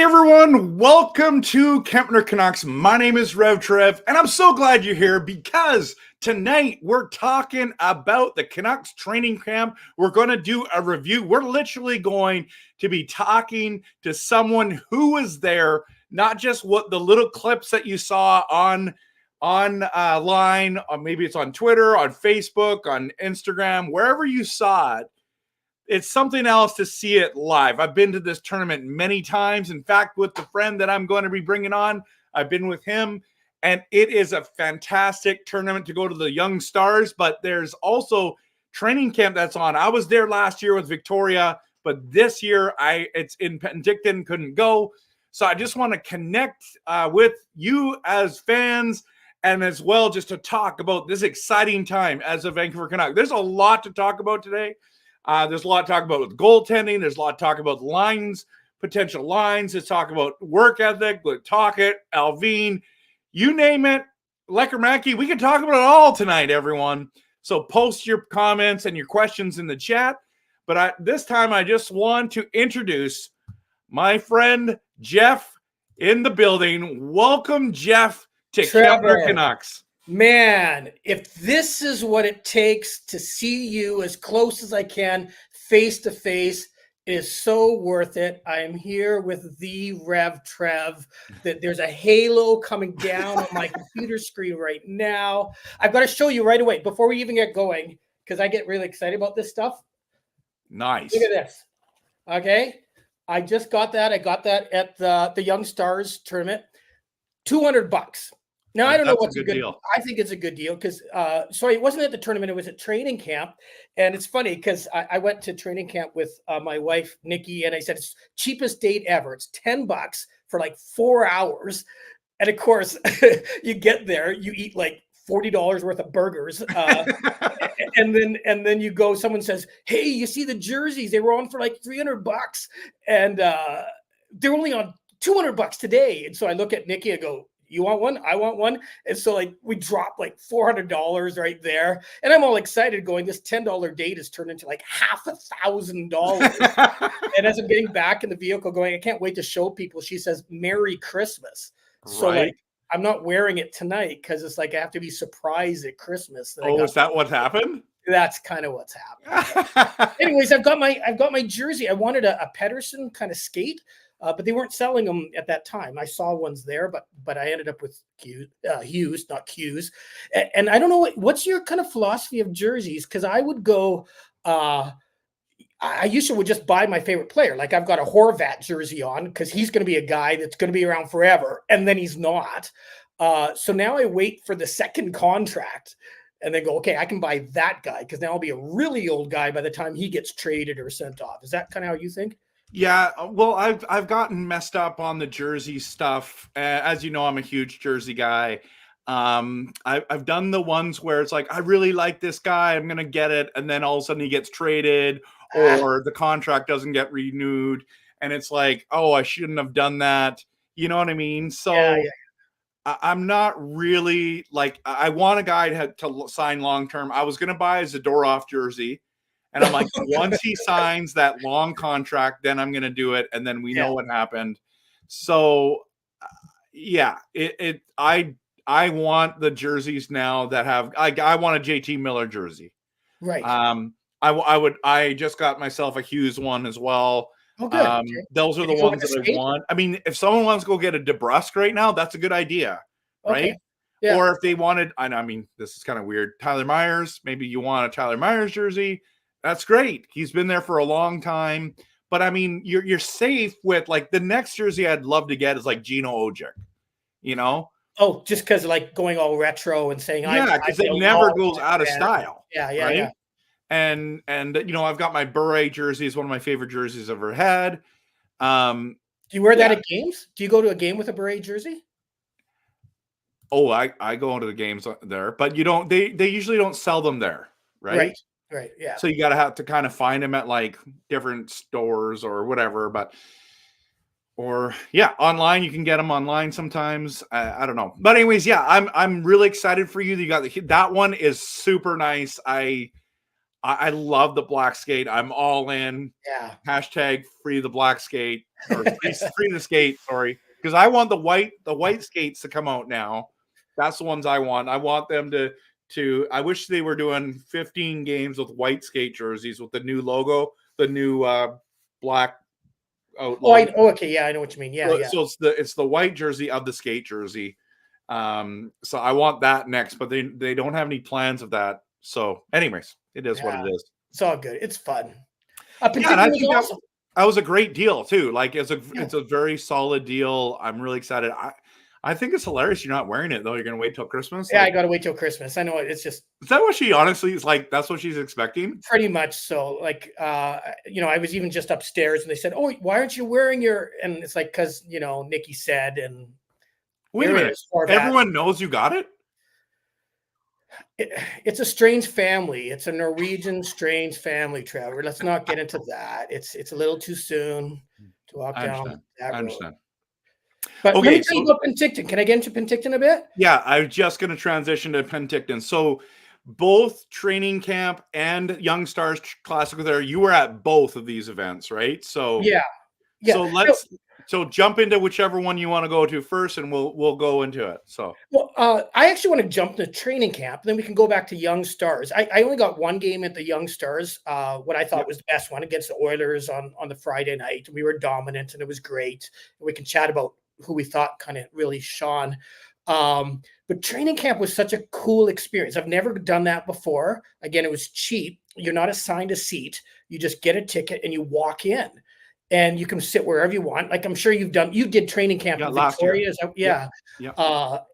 everyone, welcome to Kempner Canucks. My name is RevTrev, and I'm so glad you're here because tonight we're talking about the Canucks training camp. We're going to do a review. We're literally going to be talking to someone who was there, not just what the little clips that you saw on line, or maybe it's on Twitter, on Facebook, on Instagram, wherever you saw it. It's something else to see it live. I've been to this tournament many times. In fact, with the friend that I'm going to be bringing on, I've been with him, and it is a fantastic tournament to go to the young stars, but there's also training camp that's on. I was there last year with Victoria, but this year it's in Penticton, couldn't go. So I just want to connect with you as fans and as well just to talk about this exciting time as a Vancouver Canuck. There's a lot to talk about today. There's a lot to talk about with goaltending. There's a lot to talk about lines, potential lines. Let's talk about work ethic, with Talkett, Alvin, you name it. Leckermacki, we can talk about it all tonight, everyone. So post your comments and your questions in the chat. But this time I just want to introduce my friend Jeff in the building. Welcome, Jeff, to Kempner Canucks. Man, if this is what it takes to see you as close as I can, face to face, it is so worth it. I am here with the RevTrev. That there's a halo coming down on my computer screen right now. I've got to show you right away before we even get going because I get really excited about this stuff. Nice. Look at this. Okay, I just got that. I got that at the Young Stars tournament. $200. Now, I don't know what's a good deal. I think it's a good deal because, sorry, it wasn't at the tournament. It was at training camp. And it's funny because I went to training camp with my wife, Nikki, and I said, it's cheapest date ever. It's $10 for like 4 hours. And of course, you get there, you eat like $40 worth of burgers. And then you go, someone says, hey, you see the jerseys? They were on for like $300. And they're only on $200 today. And so I look at Nikki and go, you want one? I want one. And so like we dropped like $400 right there. And I'm all excited going, this $10 date has turned into like $1,000. And as I'm getting back in the vehicle going, I can't wait to show people. She says, Merry Christmas. So like, I'm not wearing it tonight because it's like I have to be surprised at Christmas. Is that what happened? That's kind of what's happening. Anyways, I've got my jersey. I wanted a Pedersen kind of skate. But they weren't selling them at that time. I saw ones there, but I ended up with Hughes, not Q's. And I don't know what's your kind of philosophy of jerseys? Because I would go, I usually would just buy my favorite player. Like I've got a Horvat jersey on because he's going to be a guy that's going to be around forever, and then he's not. So now I wait for the second contract. And then go, okay, I can buy that guy because now I'll be a really old guy by the time he gets traded or sent off. Is that kind of how you think? Yeah, well, I've gotten messed up on the jersey stuff. As you know, I'm a huge jersey guy. I've done the ones where it's like, I really like this guy, I'm going to get it. And then all of a sudden he gets traded or the contract doesn't get renewed. And it's like, oh, I shouldn't have done that. You know what I mean? So yeah. I'm not really like, I want a guy to sign long-term. I was going to buy a Zadorov jersey. And I'm like, once he signs that long contract, then I'm going to do it. And then we know what happened. So, yeah, I want the jerseys now that have, I want a JT Miller jersey. Right. I just got myself a Hughes one as well. Oh, good. Those are the ones that I want. I mean, if someone wants to go get a DeBrusque right now, that's a good idea. Right. Okay. Yeah. Or if they wanted, I mean, this is kind of weird. Tyler Myers, maybe you want a Tyler Myers jersey. That's great. He's been there for a long time. But I mean, you're safe with like the next jersey I'd love to get is like Gino Ojic, you know? Oh, just because like going all retro and saying, yeah, because it never goes out of style. Yeah. Right? And you know, I've got my Bure jersey. It's one of my favorite jerseys I've ever had. Do you wear that at games? Do you go to a game with a Bure jersey? Oh, I go into the games there, but you don't. They usually don't sell them there, right? Right. Yeah. So you got to have to kind of find them at like different stores or whatever. Online you can get them online sometimes. I don't know, but anyways, yeah, I'm really excited for you. You got that one is super nice. I love the black skate. I'm all in. Yeah. Hashtag free the black skate. or free to skate. Sorry, because I want the white skates to come out now. That's the ones I want. I want them to. I wish they were doing 15 games with white skate jerseys with the new logo, the new black. Okay, yeah, I know what you mean. Yeah. So it's the white jersey of the skate jersey. So I want that next, but they don't have any plans of that. So, anyways, it is what it is. It's all good. It's fun. And I think that was a great deal too. Like it's a very solid deal. I'm really excited. I think it's hilarious you're not wearing it though. You're gonna wait till Christmas. Yeah, I gotta wait till Christmas. I know it's just. Is that what she honestly is like? That's what she's expecting. Pretty much so. Like, I was even just upstairs and they said, "Oh, why aren't you wearing your?" And it's like, because Nikki said, and wait a minute, everyone knows you got it. It's a strange family. It's a Norwegian strange family, Trevor. Let's not get into that. It's a little too soon to walk down that road. I understand. But okay, let me tell you about Penticton. Can I get into Penticton a bit? Yeah, I was just going to transition to Penticton. So both training camp and Young Stars Classic there, you were at both of these events, right? So yeah. So jump into whichever one you want to go to first, and we'll go into it. So, I actually want to jump to training camp, then we can go back to Young Stars. I only got one game at the Young Stars, what I thought was the best one against the Oilers on the Friday night. We were dominant, and it was great. We can chat about who we thought kind of really shone. But training camp was such a cool experience. I've never done that before. Again, it was cheap. You're not assigned a seat. You just get a ticket and you walk in. And you can sit wherever you want. Like I'm sure you did training camp in Victoria. Yeah.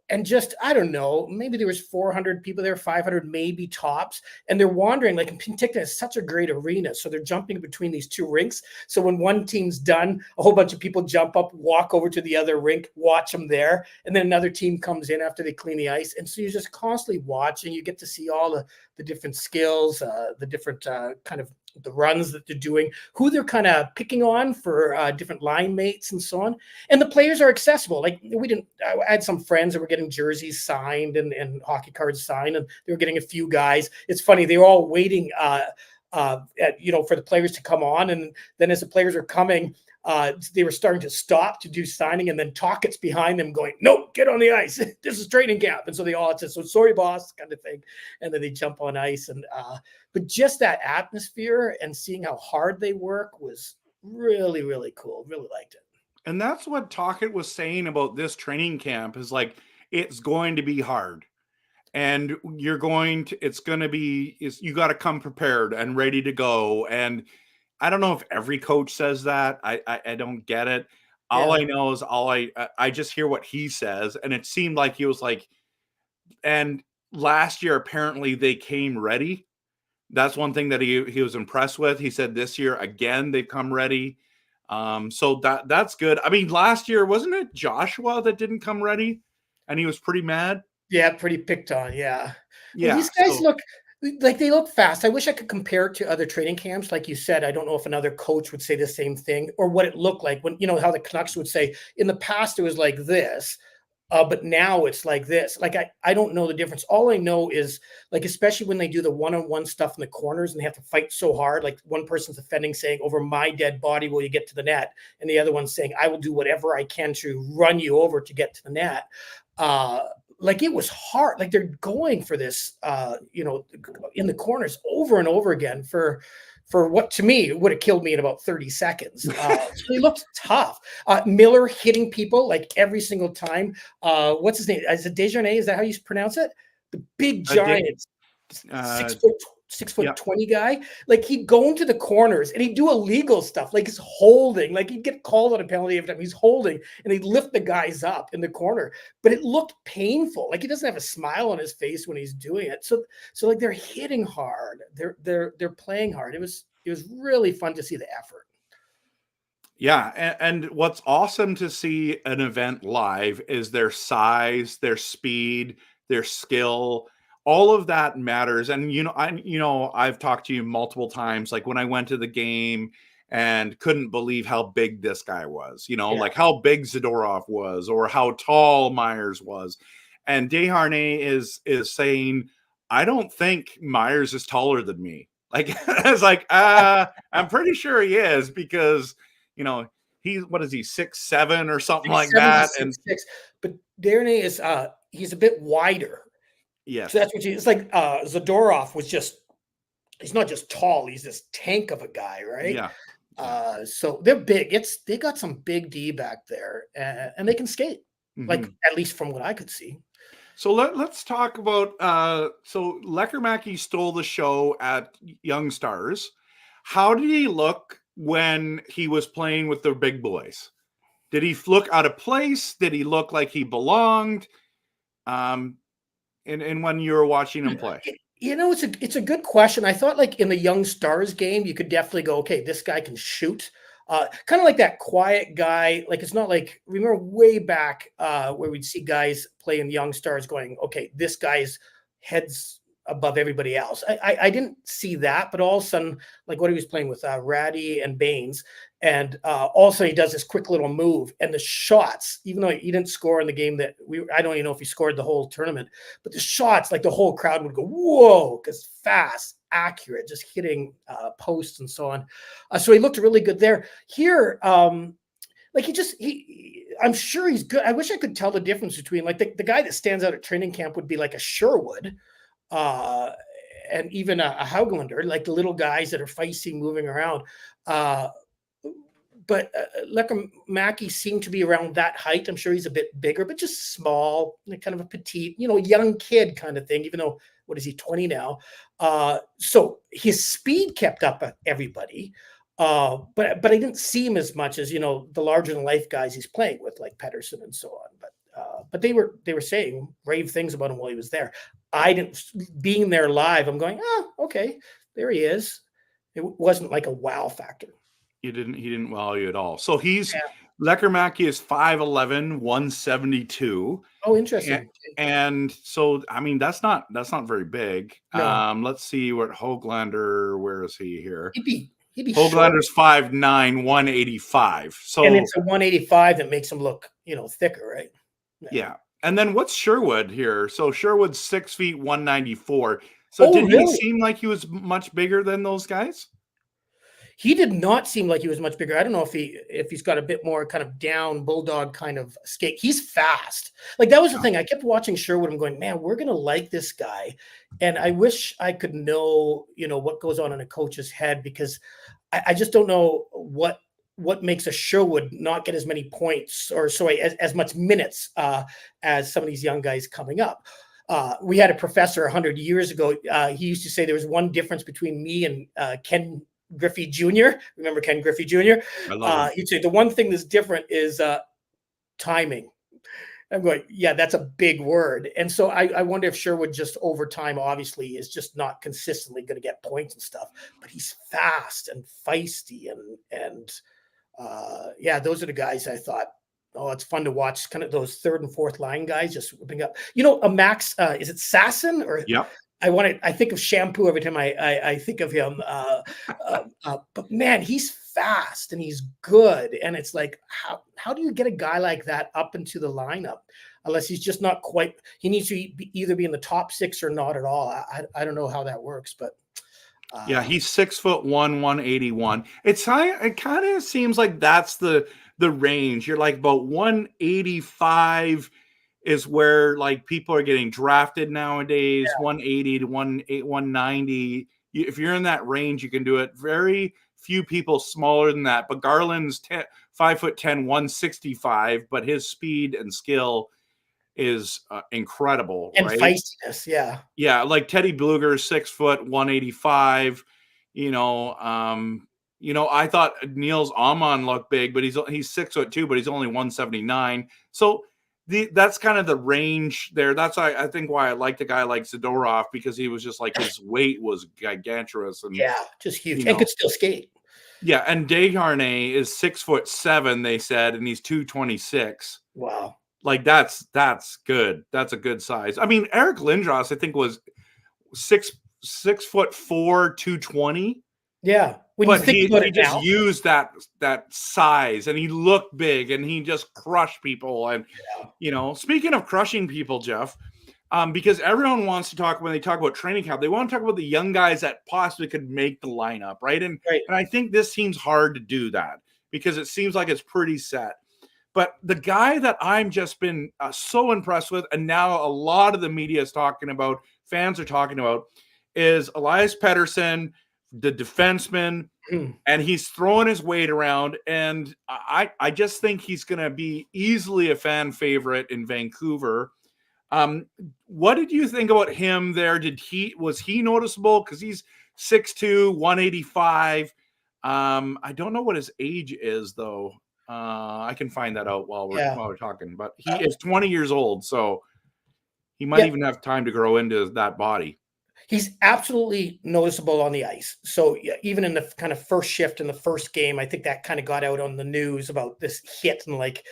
And just, I don't know, maybe there was 400 people there, 500 maybe tops. And they're wandering, like in Penticton is such a great arena. So they're jumping between these two rinks. So when one team's done, a whole bunch of people jump up, walk over to the other rink, watch them there. And then another team comes in after they clean the ice. And so you're just constantly watching. You get to see all the different skills, the different kind of the runs that they're doing, who they're kind of picking on for different line mates and so on. And the players are accessible. Like I had some friends that were getting jerseys signed and hockey cards signed, and they were getting a few guys. It's funny. They were all waiting, for the players to come on. And then as the players are coming, they were starting to stop to do signing, and then Tockett's behind them going, "No, get on the ice. This is training camp." And so they all said, "So sorry, boss," kind of thing. And then they jump on ice. And but just that atmosphere and seeing how hard they work was really, really cool. Really liked it. And that's what Tockett was saying about this training camp is like, it's going to be hard. And you got to come prepared and ready to go. And I don't know if every coach says that. I don't get it. All I know is I just hear what he says. And it seemed like he was like, and last year, apparently they came ready. That's one thing that he was impressed with. He said this year, again, they've come ready. So that's good. I mean, last year, wasn't it Joshua that didn't come ready? And he was pretty mad. Yeah, pretty picked on. Yeah. Yeah. Well, these guys they look fast. I wish I could compare it to other training camps. Like you said, I don't know if another coach would say the same thing or what it looked like when, how the Canucks would say in the past, it was like this, but now it's like this. Like, I don't know the difference. All I know is like, especially when they do the one-on-one stuff in the corners and they have to fight so hard, like one person's defending saying, "Over my dead body will you get to the net?" And the other one's saying, "I will do whatever I can to run you over to get to the net." Like it was hard. Like they're going for this, in the corners over and over again for what to me would have killed me in about 30 seconds. So he looked tough. Miller hitting people like every single time. What's his name? Is it Desjardins? Is that how you pronounce it? The big giant, 6 foot 20 guy. Like he'd go into the corners and he'd do illegal stuff. Like he's holding, like he'd get called on a penalty every time he's holding, and he'd lift the guys up in the corner. But it looked painful. Like he doesn't have a smile on his face when he's doing it. So like they're hitting hard. They're playing hard. It was really fun to see the effort. Yeah, and what's awesome to see an event live is their size, their speed, their skill. All of that matters. And, I've talked to you multiple times, like when I went to the game and couldn't believe how big this guy was, like how big Zadorov was or how tall Myers was. And Desharnais is saying, "I don't think Myers is taller than me." Like, I was like, I'm pretty sure he is because, what is he, 6'7" or something like 6'7" that? to And 6'6", but Darnay is he's a bit wider. yes, So that's what it's like. Zadorov was he's not just tall, he's this tank of a guy, right? Yeah. So they're big. They got some big D back there, and they can skate, like at least from what I could see. So let's talk about so Lekkerimäki stole the show at Young Stars. How did he look when he was playing with the big boys? Did he look out of place? Did he look like he belonged? And when you were watching him play? It's a good question. I thought like in the Young Stars game, you could definitely go, okay, this guy can shoot. Kind of like that quiet guy. Like it's not like, remember way back where we'd see guys play in Young Stars going, okay, this guy's head's above everybody else. I didn't see that, but all of a sudden, like what he was playing with Ratty and Baines, and also he does this quick little move, and the shots, even though he didn't score in the game that I don't even know if he scored the whole tournament, but the shots, like the whole crowd would go, whoa, because fast, accurate, just hitting posts and so on. So he looked really good there. Here, like I'm sure he's good. I wish I could tell the difference between like the guy that stands out at training camp would be like a Sherwood, and even a Hauglander, like the little guys that are feisty moving around. But Lekkerimäki seemed to be around that height. I'm sure he's a bit bigger, but just small, kind of a petite, young kid kind of thing, even though, what is he, 20 now? So his speed kept up at everybody. But I didn't see him as much as, the larger than life guys he's playing with, like Pettersson and so on. But they were saying rave things about him while he was there. Being there live, I'm going, okay, there he is. It wasn't like a wow factor. He didn't wow you at all. So Lekkerimäki is 5'11", 172. Oh, interesting. And so, I mean, that's not very big. No. Let's see what Hoglander, where is he here? He'd be Hoglander's 5'9", 185. So, and it's a 185 that makes him look, thicker, right? Yeah. And then what's Sherwood here? So Sherwood's 6 feet, 194. So did he seem like he was much bigger than those guys? He did not seem like he was much bigger. I don't know if he's got a bit more kind of down bulldog kind of skate. He's fast. Like that was the thing. I kept watching Sherwood. I'm going, man, we're going to like this guy. And I wish I could know, what goes on in a coach's head, because I just don't know what makes a Sherwood not get as many points or as much minutes as some of these young guys coming up. We had a professor 100 years ago. He used to say there was one difference between me and Ken Griffey Jr. Remember Ken Griffey Jr.? I love him. He'd say the one thing that's different is timing. I'm going, yeah, that's a big word. And so I wonder if Sherwood just over time, obviously, is just not consistently going to get points and stuff, but he's fast and feisty and those are the guys I thought, it's fun to watch, kind of those third and fourth line guys just whipping up. A Max, is it Sasson or? Yep. I think of shampoo every time I think of him. But man, he's fast and he's good. And it's like, how do you get a guy like that up into the lineup? Unless he's just not quite, he needs to either be in the top 6 or not at all. I don't know how that works, but. He's 6'1", 181. It kind of seems like that's the range. You're like about 185 is where like people are getting drafted nowadays. 180 to 190. If you're in that range, you can do it. Very few people smaller than that. But Garland's 5'10", 165, but his speed and skill is incredible, and right? Feistiness, yeah. Like Teddy Bluger's 6 foot, 185. I thought Niels Amon looked big, but he's 6'2", but he's only 179. So that's kind of the range there. That's I think why I liked a guy like Zadorov, because he was just like, his weight was gigantuous and just huge and could still skate. Yeah, and Desharnais is 6'7", they said, and he's 226. Wow. Like that's good. That's a good size. I mean, Eric Lindros, I think, was 6'4", 220. Yeah. But he just used that size, and he looked big, and he just crushed people. And speaking of crushing people, Jeff, because everyone wants to talk, when they talk about training camp, they want to talk about the young guys that possibly could make the lineup, right? And I think this seems hard to do that, because it seems like it's pretty set. But the guy that I'm just been so impressed with, and now a lot of the media is talking about, fans are talking about, is Elias Pettersson, the defenseman, and he's throwing his weight around. And I just think he's going to be easily a fan favorite in Vancouver. What did you think about him there? Was he noticeable? Because he's 6'2", 185. I don't know what his age is, though. I can find that out while we're talking. But he is 20 years old, so he might even have time to grow into that body. He's absolutely noticeable on the ice. So even in the kind of first shift in the first game, I think that kind of got out on the news about this hit, and like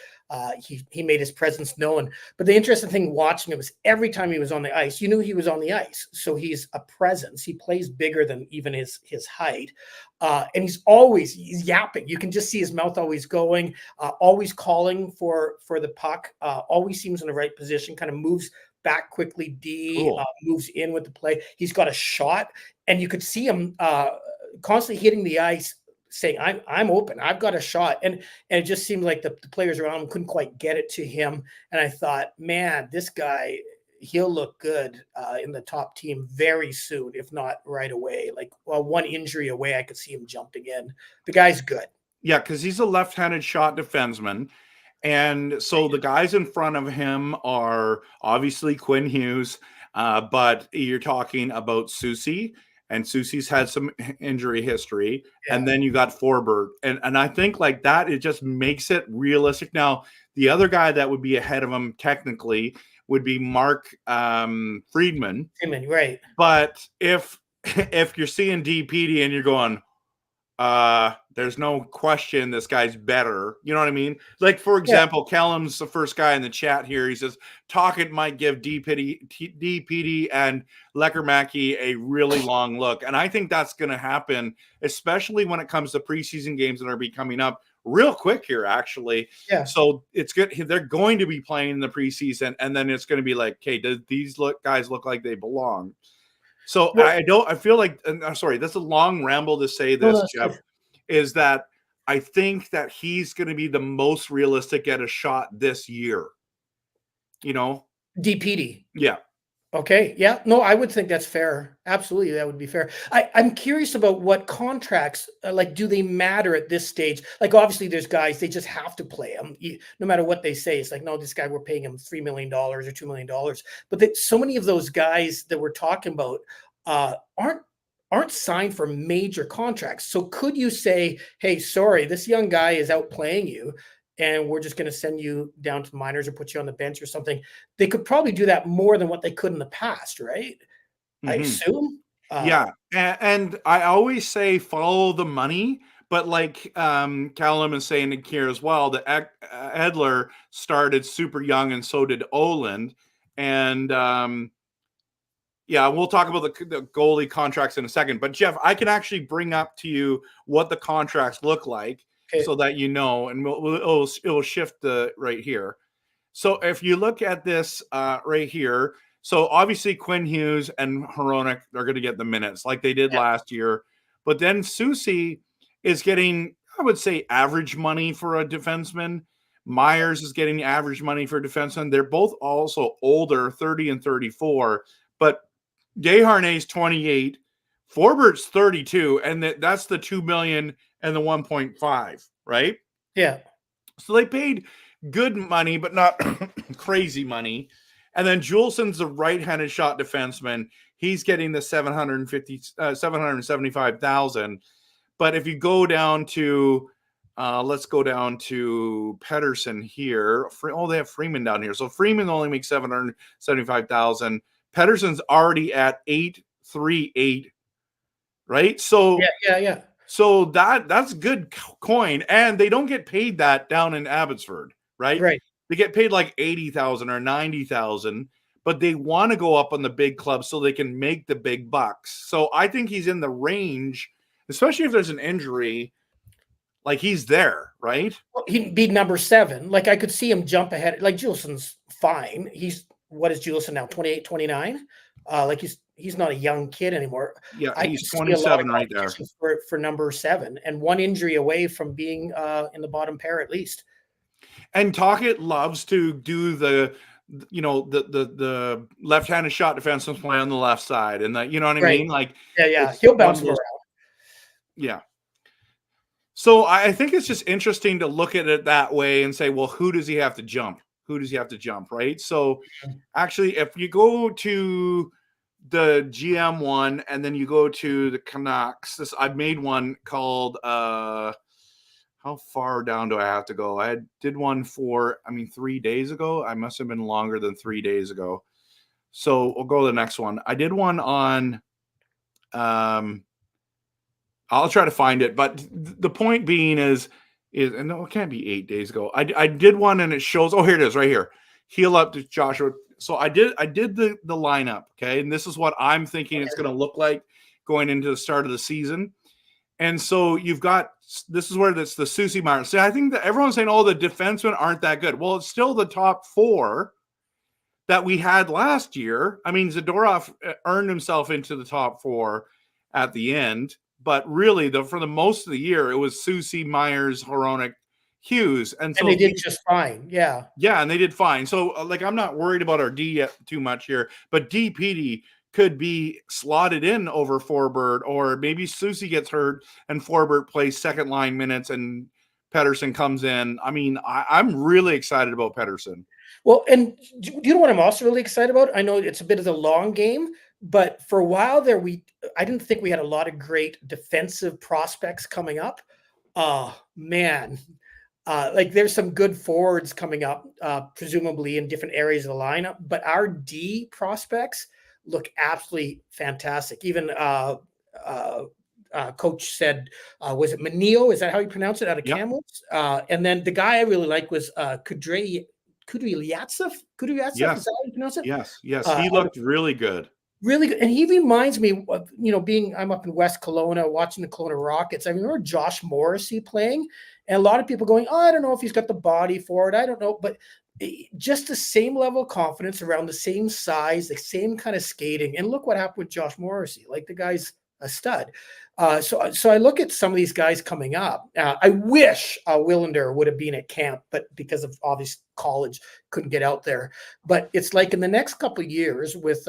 he made his presence known. But the interesting thing watching him was every time he was on the ice, you knew he was on the ice. So he's a presence. He plays bigger than even his height. And he's yapping. You can just see his mouth always going, always calling for the puck, always seems in the right position, kind of moves back quickly, moves in with the play. He's got a shot, and you could see him constantly hitting the ice, saying, I'm open, I've got a shot. And it just seemed like the players around him couldn't quite get it to him. And I thought, man, this guy, he'll look good in the top team very soon, if not right away. Like, well, one injury away, I could see him jumping in. The guy's good. Yeah, because he's a left-handed shot defenseman. And so the guys in front of him are obviously Quinn Hughes, but you're talking about Soucy, and Soucy's had some injury history. Yeah. And then you got Forbert. And I think like that, it just makes it realistic. Now, the other guy that would be ahead of him technically would be Mark Friedman. Right. But if you're seeing DPD and you're going, there's no question this guy's better. You know what I mean? Like, for example, Callum's the first guy in the chat here. He says, Tocchet might give DPD and Lekermacki a really long look. And I think that's going to happen, especially when it comes to preseason games that are coming up real quick here, actually. Yeah. So it's good. They're going to be playing in the preseason, and then it's going to be like, okay, does these guys look like they belong? So I feel like, I'm sorry, that's a long ramble to say this, Jeff, is that I think that he's going to be the most realistic at a shot this year. You know? DPD. Yeah. Okay. Yeah. No, I would think that's fair. Absolutely. That would be fair. I'm curious about what contracts, do they matter at this stage? Like, obviously there's guys, they just have to play them. No matter what they say. It's like, no, this guy, we're paying him $3 million or $2 million. But so many of those guys that we're talking about aren't signed for major contracts. So could you say, hey, sorry, this young guy is outplaying you, and we're just going to send you down to minors or put you on the bench or something? They could probably do that more than what they could in the past, right? Mm-hmm. I assume. Yeah. And I always say follow the money, but like Callum is saying here as well, that Edler started super young, and so did Oland. And yeah, we'll talk about the goalie contracts in a second. But, Jeff, I can actually bring up to you what the contracts look like, so that you know, and it will shift right here. So if you look at this right here, so obviously Quinn Hughes and Hronek are going to get the minutes like they did last year. But then Soucy is getting, I would say, average money for a defenseman. Myers is getting average money for a defenseman. They're both also older, 30 and 34. But Desharnais 28, Forbert's 32, and that's the $2 million and the 1.5, right? Yeah. So they paid good money, but not crazy money. And then Julesen's the right-handed shot defenseman. He's getting the $775,000. But if you go down to, let's go down to Pettersson here. They have Freeman down here. So Freeman only makes $775,000. Pettersson's already at 838, right? So yeah. So that's good coin, and they don't get paid that down in Abbotsford, right? Right. They get paid like 80,000 or 90,000, but they want to go up on the big clubs so they can make the big bucks. So I think he's in the range, especially if there's an injury. Like, he's there, right? Well, he'd be number 7. Like, I could see him jump ahead. Like, Julesen's fine. What is Julesen now? 28, 29? Like he's not a young kid anymore. Yeah, I he's could see a lot of 27 right there. competition for number 7, and one injury away from being in the bottom pair at least. And Tocchet loves to do the left-handed shot defenseman play on the left side, and you know what I mean? Like, yeah, he'll bounce them around. Yeah. So I think it's just interesting to look at it that way and say, well, who does he have to jump? Who does he have to jump, right? So actually, if you go to the GM one and then you go to the Canucks, I've made one called how far down do I have to go? I did one 3 days ago. I must have been longer than 3 days ago. So we'll go to the next one. I did one on I'll try to find it, but the point being is no, it can't be 8 days ago. I did one and it shows. Oh, here it is, right here. Heal up to Joshua. So I did the lineup, okay, and this is what I'm thinking it's going to look like going into the start of the season. And so you've got this is where it's the Susie Myers. See, I think that everyone's saying, oh, the defensemen aren't that good. Well, it's still the top 4 that we had last year. I mean, Zadorov earned himself into the top 4 at the end. But really, for the most of the year, it was Susie, Myers, Hronek, Hughes. And so they did just fine. Yeah. Yeah, and they did fine. So, I'm not worried about our D yet too much here. But DPD could be slotted in over Forbert, or maybe Susie gets hurt and Forbert plays second line minutes and Pettersson comes in. I mean, I'm really excited about Pettersson. Well, and do you know what I'm also really excited about? I know it's a bit of a long game, but for a while there, I didn't think we had a lot of great defensive prospects coming up. Oh, man. Like there's some good forwards coming up, presumably in different areas of the lineup, but our D prospects look absolutely fantastic. Even coach said, was it Manio? Is that how you pronounce it, out of Kamloops? And then the guy I really like was Kudryavtsev. Kudryavtsev? Yes. Is that how you pronounce it? Yes. He looked really good. Really good. And he reminds me of, I'm up in West Kelowna watching the Kelowna Rockets. I remember Josh Morrissey playing, and a lot of people going, oh, I don't know if he's got the body for it. I don't know. But just the same level of confidence, around the same size, the same kind of skating. And look what happened with Josh Morrissey. Like, the guy's a stud. So I look at some of these guys coming up. I wish Willander would have been at camp, but because of obvious college, couldn't get out there. But it's like in the next couple of years with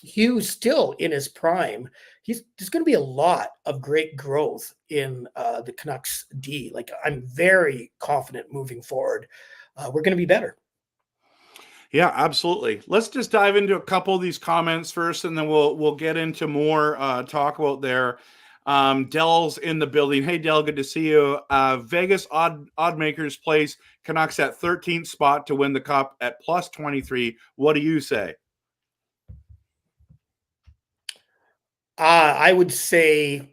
Hughes still in his prime, there's going to be a lot of great growth in the Canucks D. Like, I'm very confident moving forward. We're going to be better. Yeah, absolutely. Let's just dive into a couple of these comments first, and then we'll get into more talk about there. Dell's in the building. Hey, Dell, good to see you. Vegas odd makers place Canucks at 13th spot to win the cup at plus 23. What do you say? I would say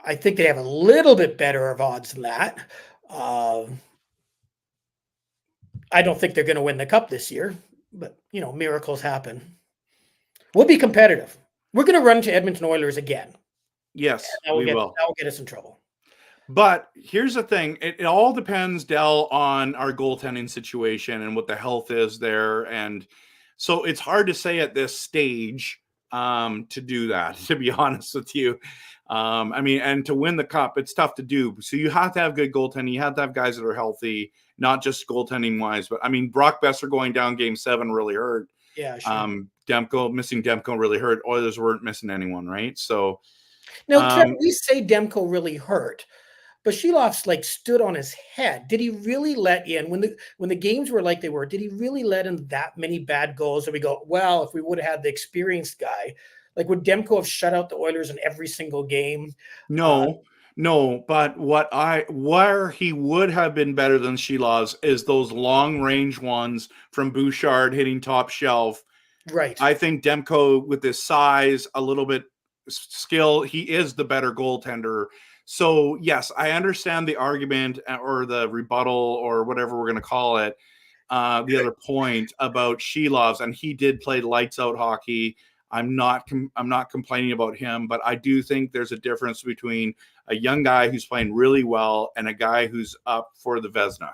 I think they have a little bit better of odds than that. I don't think they're going to win the cup this year, but, miracles happen. We'll be competitive. We're going to run to Edmonton Oilers again. Yes, we will. That will get us in trouble. But here's the thing. It all depends, Dell, on our goaltending situation and what the health is there. And so it's hard to say at this stage to do that, to be honest with you. And to win the cup, it's tough to do. So you have to have good goaltending. You have to have guys that are healthy, not just goaltending wise. But Brock Besser going down game 7 really hurt. Yeah, sure. Missing Demko really hurt. Oilers weren't missing anyone, right? So now, Trevor, we say Demko really hurt, but Shelov's stood on his head. Did he really let in when the games were like they were? Did he really let in that many bad goals? And we go, well, if we would have had the experienced guy, would Demko have shut out the Oilers in every single game? No. But where he would have been better than Shelov's is those long range ones from Bouchard hitting top shelf. Right. I think Demko, with his size, a little bit skill, he is the better goaltender. So yes, I understand the argument or the rebuttal or whatever we're going to call it. The other point about Shelov's, and he did play lights out hockey. I'm not complaining about him, but I do think there's a difference between a young guy who's playing really well and a guy who's up for the Vezina.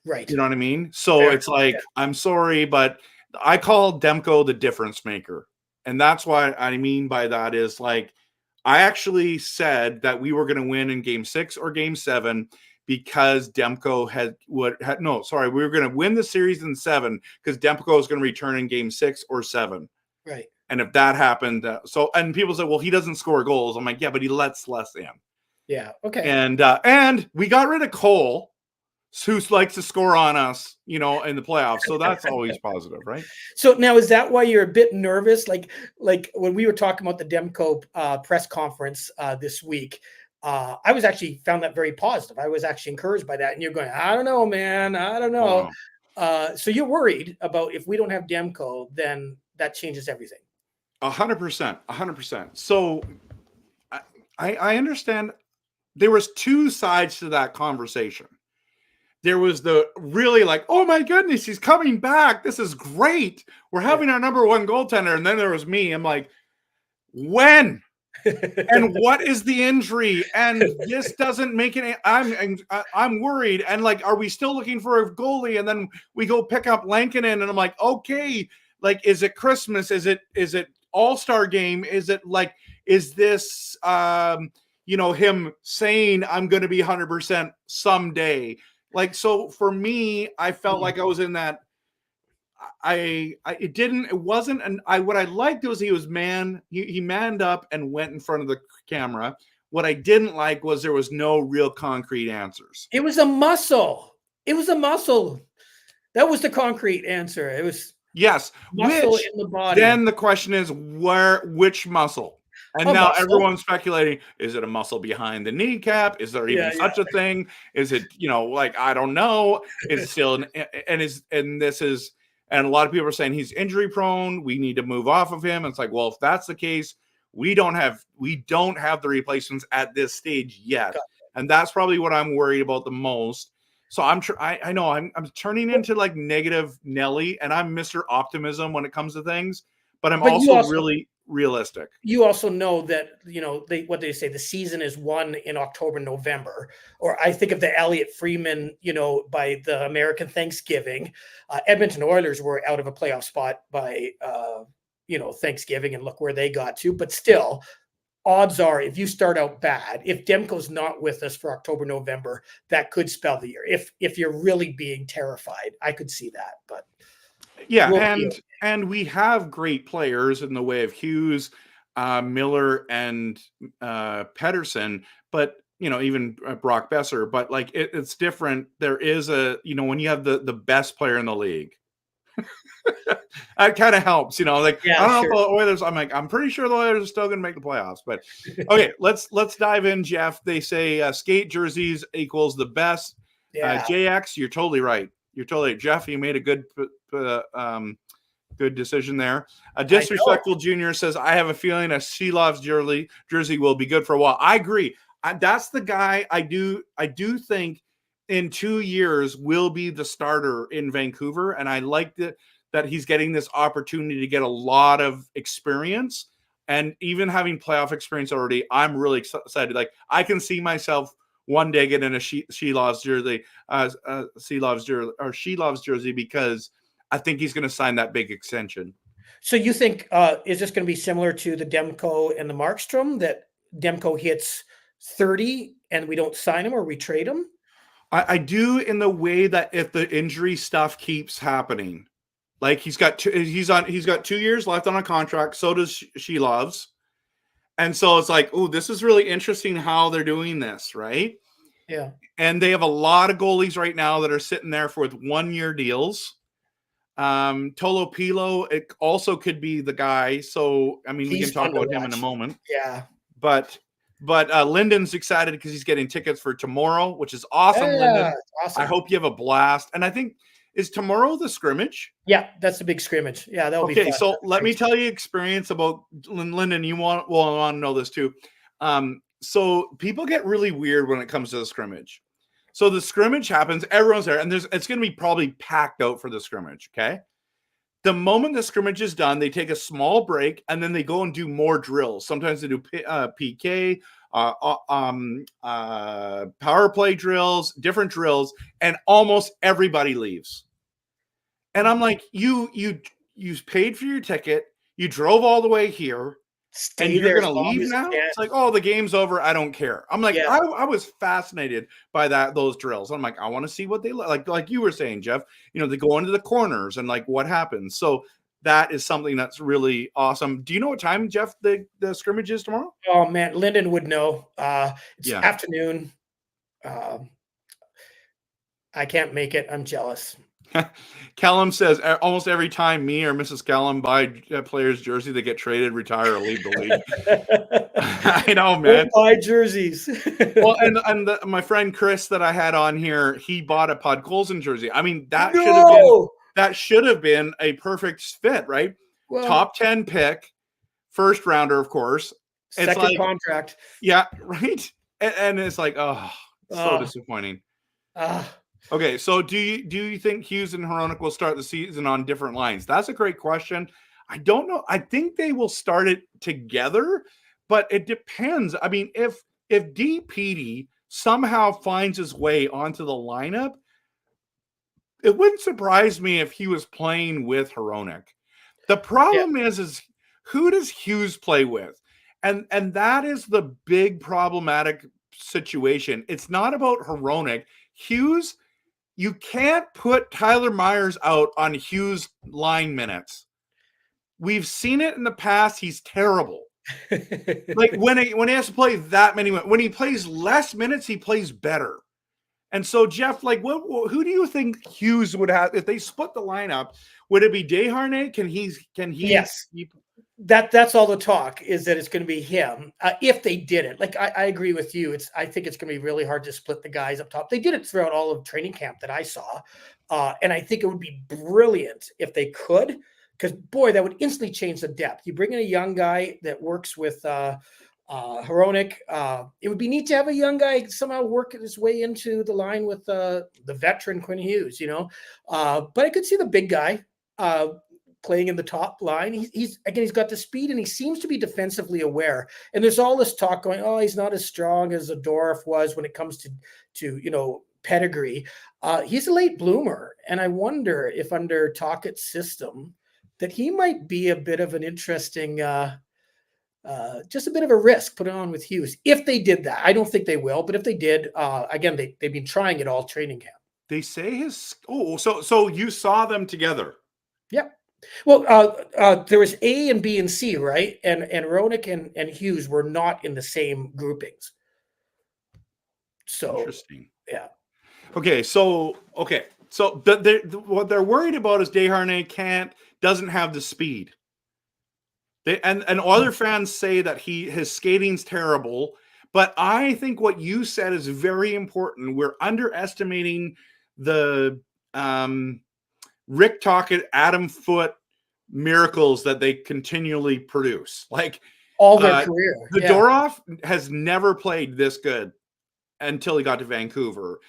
Right. You know what I mean? So it's I'm sorry, but I call Demko the difference maker. And that's why I mean by that is like, I actually said that we were going to win in game 6 or game 7 because Demko we were going to win the series in 7 because Demko was going to return in game 6 or 7. Right. And if that happened, and people say, well, he doesn't score goals. I'm like, yeah, but he lets less in. Yeah. Okay. And we got rid of Cole, who likes to score on us, in the playoffs. So that's always positive, right? So now, is that why you're a bit nervous? Like when we were talking about the Demko press conference this week, I was actually found that very positive. I was actually encouraged by that. And you're going, I don't know, man. I don't know. Oh. So you're worried about if we don't have Demko, then that changes everything. 100%. So I understand there was two sides to that conversation. There was the really like, oh my goodness, he's coming back. This is great. We're having our number one goaltender. And then there was me. I'm like, when? And what is the injury? And this doesn't make it. I'm worried. And like, are we still looking for a goalie? And then we go pick up Lankinen, and I'm like, okay, like, is it Christmas? Is it All-Star game? Is it like, is this him saying I'm going to be 100% someday? Like, so for me, I felt like I was in that. What I liked was he manned up and went in front of the camera. What I didn't like was there was no real concrete answers. It was a muscle. That was the concrete answer. It was muscle in the body. Then the question is which muscle? And now everyone's speculating, is it a muscle behind the kneecap? Is there even such a thing? Is it, I don't know. Is it still, and a lot of people are saying he's injury prone. We need to move off of him. It's like, well, if that's the case, we don't have the replacements at this stage yet. And that's probably what I'm worried about the most. So I know I'm turning into like negative Nelly, and I'm Mr. Optimism when it comes to things, but I'm also really realistic. You also know that, what they say, the season is won in October, November, or I think of the Elliott Freeman, by the American Thanksgiving. Edmonton Oilers were out of a playoff spot by, Thanksgiving, and look where they got to. But still, odds are if you start out bad, if Demko's not with us for October, November, that could spell the year. If you're really being terrified, I could see that. But and we have great players in the way of Hughes, Miller, and Pedersen, but even Brock Besser. But like it's different. There is when you have the best player in the league, that kind of helps. I don't know about the Oilers. I'm pretty sure the Oilers are still going to make the playoffs. But okay, let's dive in, Jeff. They say skate jerseys equals the best. JX, you're totally right. Jeff. You made a good decision there. A disrespectful junior says, I have a feeling a Shelov's jersey will be good for a while. I agree. That's the guy I do think in 2 years will be the starter in Vancouver. And I like that he's getting this opportunity to get a lot of experience, and even having playoff experience already. I'm really excited. Like, I can see myself one day getting a Shelov's jersey because I think he's going to sign that big extension. So you think is this going to be similar to the Demko and the Markstrom, that Demko hits 30 and we don't sign him or we trade him? I do, in the way that if the injury stuff keeps happening, like he's got 2 years left on a contract. So does Shelov's. And so it's like, oh, this is really interesting how they're doing this, right? Yeah. And they have a lot of goalies right now that are sitting there for 1-year deals. Tolo Pilo, it also could be the guy. So, we can talk about him in a moment. Yeah. But Lyndon's excited because he's getting tickets for tomorrow, which is awesome, Lyndon. Awesome. I hope you have a blast. And I think, is tomorrow the scrimmage? Yeah, that's the big scrimmage. Yeah, that'll be fun. Okay, so let me tell you experience about Lyndon. You want to know this too. So people get really weird when it comes to the scrimmage. So the scrimmage happens, everyone's there, and it's going to be probably packed out for the scrimmage, okay? The moment the scrimmage is done, they take a small break, and then they go and do more drills. Sometimes they do PK, power play drills, different drills, and almost everybody leaves. And I'm like, you you paid for your ticket, you drove all the way here, and you're going to leave now? It's like, oh, the game's over. I don't care. I'm like, I was fascinated by those drills. I'm like, I want to see what they look like you were saying, Jeff, they go into the corners and like what happens. So that is something that's really awesome. Do you know what time, Jeff, the scrimmage is tomorrow? Oh man, Lyndon would know. It's afternoon. I can't make it. I'm jealous. Callum says almost every time me or Mrs. Callum buy a player's jersey, they get traded, retire, or leave the league. I know, man. Don't buy jerseys. Well, and my friend Chris that I had on here, he bought a Podkolzin jersey. I mean, that should have been a perfect fit, right? Well, top 10 pick, first rounder, of course. Second contract. Yeah, right. And it's like, so disappointing. Okay, so do you think Hughes and Hronek will start the season on different lines? That's a great question. I don't know. I think they will start it together, but it depends. I mean, if D. Petey somehow finds his way onto the lineup, it wouldn't surprise me if he was playing with Hronek. The problem is who does Hughes play with? And that is the big problematic situation. It's not about Hronek. Hughes, you can't put Tyler Myers out on Hughes line minutes. We've seen it in the past. He's terrible. Like when he has to play that many minutes, when he plays less minutes, he plays better. And so, Jeff, like, who do you think Hughes would have if they split the lineup? Would it be Desharnais? Can he? Yes. That's all the talk is that it's going to be him if they did it. Like I agree with you. I think it's going to be really hard to split the guys up top. They did it throughout all of training camp that I saw, and I think it would be brilliant if they could, because boy, that would instantly change the depth. You bring in a young guy that works with Hronek. It would be neat to have a young guy somehow work his way into the line with the veteran Quinn Hughes. But I could see the big guy. Playing in the top line. He's got the speed and he seems to be defensively aware. And there's all this talk going, oh, he's not as strong as Zadorov was when it comes to pedigree. He's a late bloomer. And I wonder if under Tockett's system that he might be a bit of an interesting, just a bit of a risk put on with Hughes. If they did that, I don't think they will, but if they did, again, they've been trying it all training camp. They say so you saw them together. Yep. Well, there was A and B and C, right? And Hronek and Hughes were not in the same groupings. So interesting. Yeah. Okay. So what they're worried about is Desharnais doesn't have the speed. And other fans say that his skating's terrible. But I think what you said is very important. We're underestimating the Rick Tocchet, Adam Foote miracles that they continually produce. Like all their career. Zadorov has never played this good until he got to Vancouver.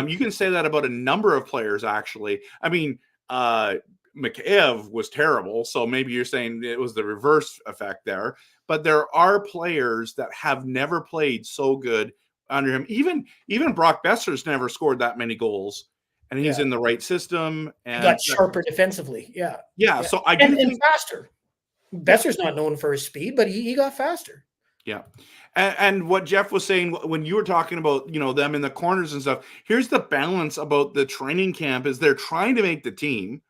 You can say that about a number of players, actually. I mean, Mikheyev was terrible, so maybe you're saying it was the reverse effect there. But there are players that have never played so good under him. Even Brock Besser's never scored that many goals. And he's in the right system. And he got sharper defensively. Yeah. So I do think faster. Besser's not known for his speed, but he got faster. Yeah. And what Jeff was saying when you were talking about, them in the corners and stuff, here's the balance about the training camp is they're trying to make the team.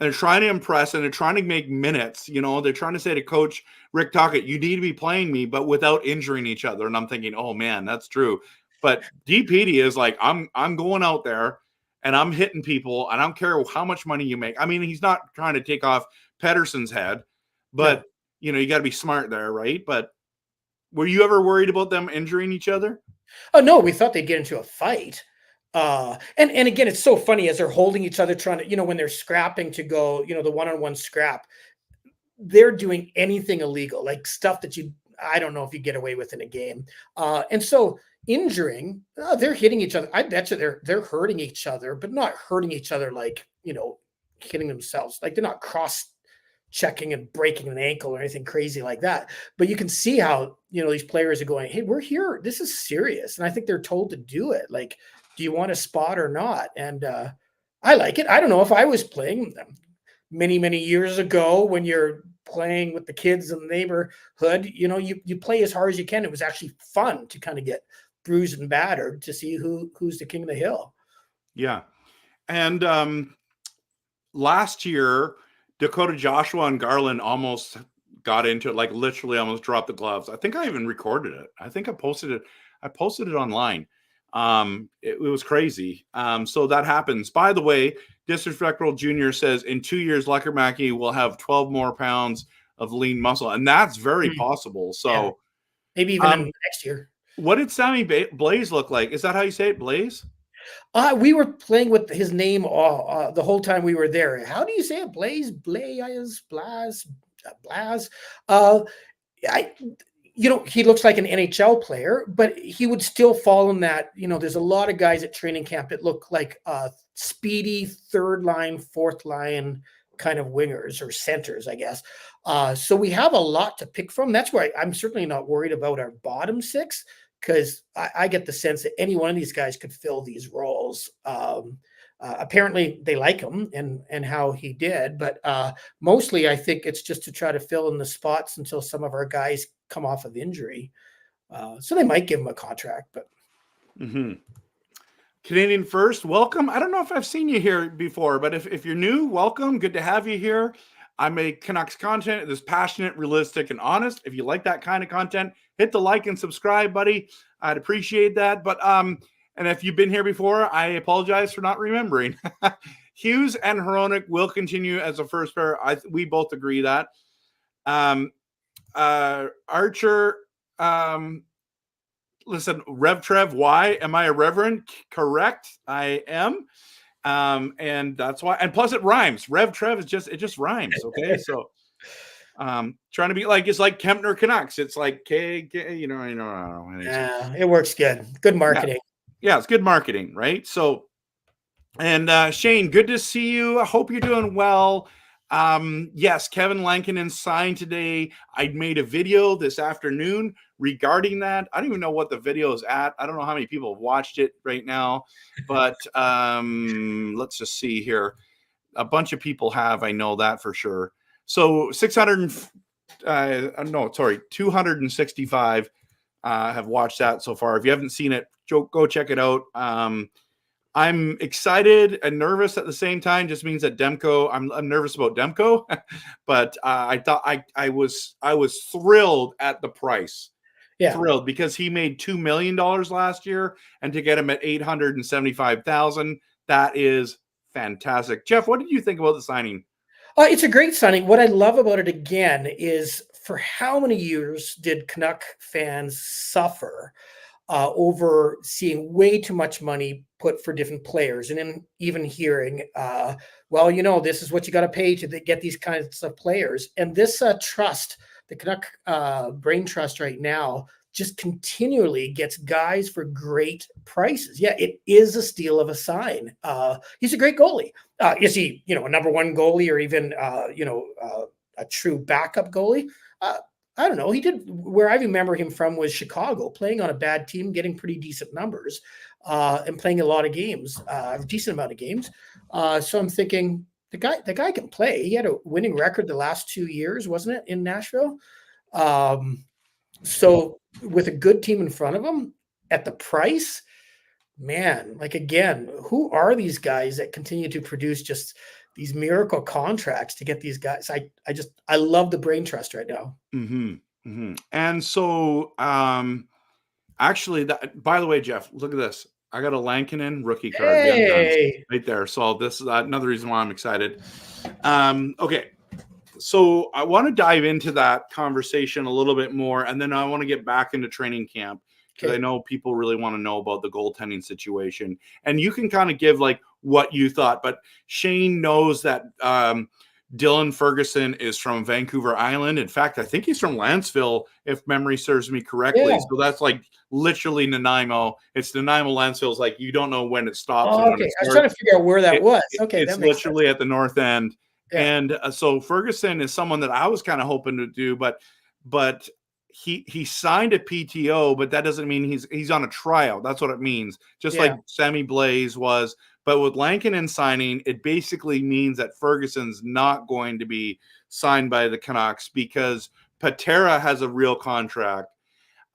And they're trying to impress and they're trying to make minutes. They're trying to say to Coach Rick Tocchet, you need to be playing me, but without injuring each other. And I'm thinking, oh man, that's true. But DPD is like, I'm going out there. And I'm hitting people, and I don't care how much money you make. I mean, he's not trying to take off Pedersen's head, but, you got to be smart there, right? But were you ever worried about them injuring each other? Oh, no, we thought they'd get into a fight. And again, it's so funny as they're holding each other, trying to, when they're scrapping to go, the one-on-one scrap, they're doing anything illegal, like stuff that I don't know if you get away with in a game. And so injuring, they're hitting each other. I bet you they're hurting each other, but not hurting each other like, hitting themselves. Like they're not cross-checking and breaking an ankle or anything crazy like that. But you can see how, these players are going, hey, we're here. This is serious. And I think they're told to do it. Like, do you want a spot or not? And I like it. I don't know if I was playing them. many, many years ago when you're playing with the kids in the neighborhood, you play as hard as you can. It was actually fun to kind of get bruised and battered to see who's the king of the hill. Yeah. And last year, Dakota Joshua and Garland almost got into it, like literally almost dropped the gloves. I think I even recorded it. I think I posted it. I posted it online. It was crazy. So that happens. By the way, Disrespectful Junior says in 2 years, Leckermacki will have 12 more pounds of lean muscle, and that's very possible. So maybe even in next year. What did Sammy Blaze look like? Is that how you say it, Blaze? We were playing with his name the whole time we were there. How do you say it? Blaze, Blaz. He looks like an NHL player, but he would still fall in that. There's a lot of guys at training camp that look like speedy third line, fourth line kind of wingers or centers, I guess. So we have a lot to pick from. That's why I'm certainly not worried about our bottom six, because I get the sense that any one of these guys could fill these roles. Apparently they like him and how he did, but mostly I think it's just to try to fill in the spots until some of our guys come off of injury. So they might give him a contract, but. Canadian First, welcome. I don't know if I've seen you here before, but if you're new, welcome. Good to have you here. I make Canucks content that's passionate, realistic, and honest. If you like that kind of content, hit the like and subscribe, buddy. I'd appreciate that. But and if you've been here before, I apologize for not remembering. Hughes and Hronik will continue as a first pair. We both agree that. Archer, listen, RevTrev, why am I a reverend? Correct, I am. And that's why, and plus it rhymes. RevTrev it just rhymes. Okay. So trying to be like, it's like Kempner Canucks. It's like Yeah, it works good. Good marketing. Yeah, it's good marketing, right? So, and Shane, good to see you. I hope you're doing well. Yes, Kevin Lankinen signed today. I made a video this afternoon regarding that. I don't even know what the video is at. I don't know how many people have watched it right now, but let's just see here. A bunch of people have, I know that for sure. So 265 have watched that so far. If you haven't seen it, go check it out. I'm excited and nervous at the same time. Just means that Demko, I'm nervous about Demko, but I thought I was thrilled at the price. Yeah. Thrilled because he made $2 million last year, and to get him at $875,000, that is fantastic. Jeff, what did you think about the signing? It's a great signing. What I love about it again is, for how many years did Canuck fans suffer over seeing way too much money put for different players, and then even hearing, this is what you got to pay to get these kinds of players. And this trust, the Canuck brain trust right now, just continually gets guys for great prices. Yeah, it is a steal of a sign. He's a great goalie. Is he, a number one goalie, or even, a true backup goalie? I don't know. He did, where I remember him from was Chicago, playing on a bad team, getting pretty decent numbers, and playing a lot of games, a decent amount of games. So I'm thinking the guy can play. He had a winning record the last 2 years, wasn't it, in Nashville? So with a good team in front of him at the price, man, like, again, who are these guys that continue to produce just these miracle contracts to get these guys? I love the brain trust right now. And so, actually, by the way, Jeff, look at this. I got a Lankinen rookie card right there. So this is another reason why I'm excited. Okay. So I want to dive into that conversation a little bit more, and then I want to get back into training camp, because I know people really want to know about the goaltending situation. And you can kind of give like what you thought, but Shane knows that Dylan Ferguson is from Vancouver Island. In fact, I think he's from Lanceville, if memory serves me correctly. Yeah. So that's like literally Nanaimo. It's Nanaimo. Lanceville's like, you don't know when it stops. Oh, okay. I was trying to figure out where that was. Okay. It's literally at the north end. Yeah. And so Ferguson is someone that I was kind of hoping to do, but he signed a PTO, but that doesn't mean he's on a tryout. That's what it means. Just like Sammy Blaze was. But with Lankinen signing, it basically means that Ferguson's not going to be signed by the Canucks because Patera has a real contract.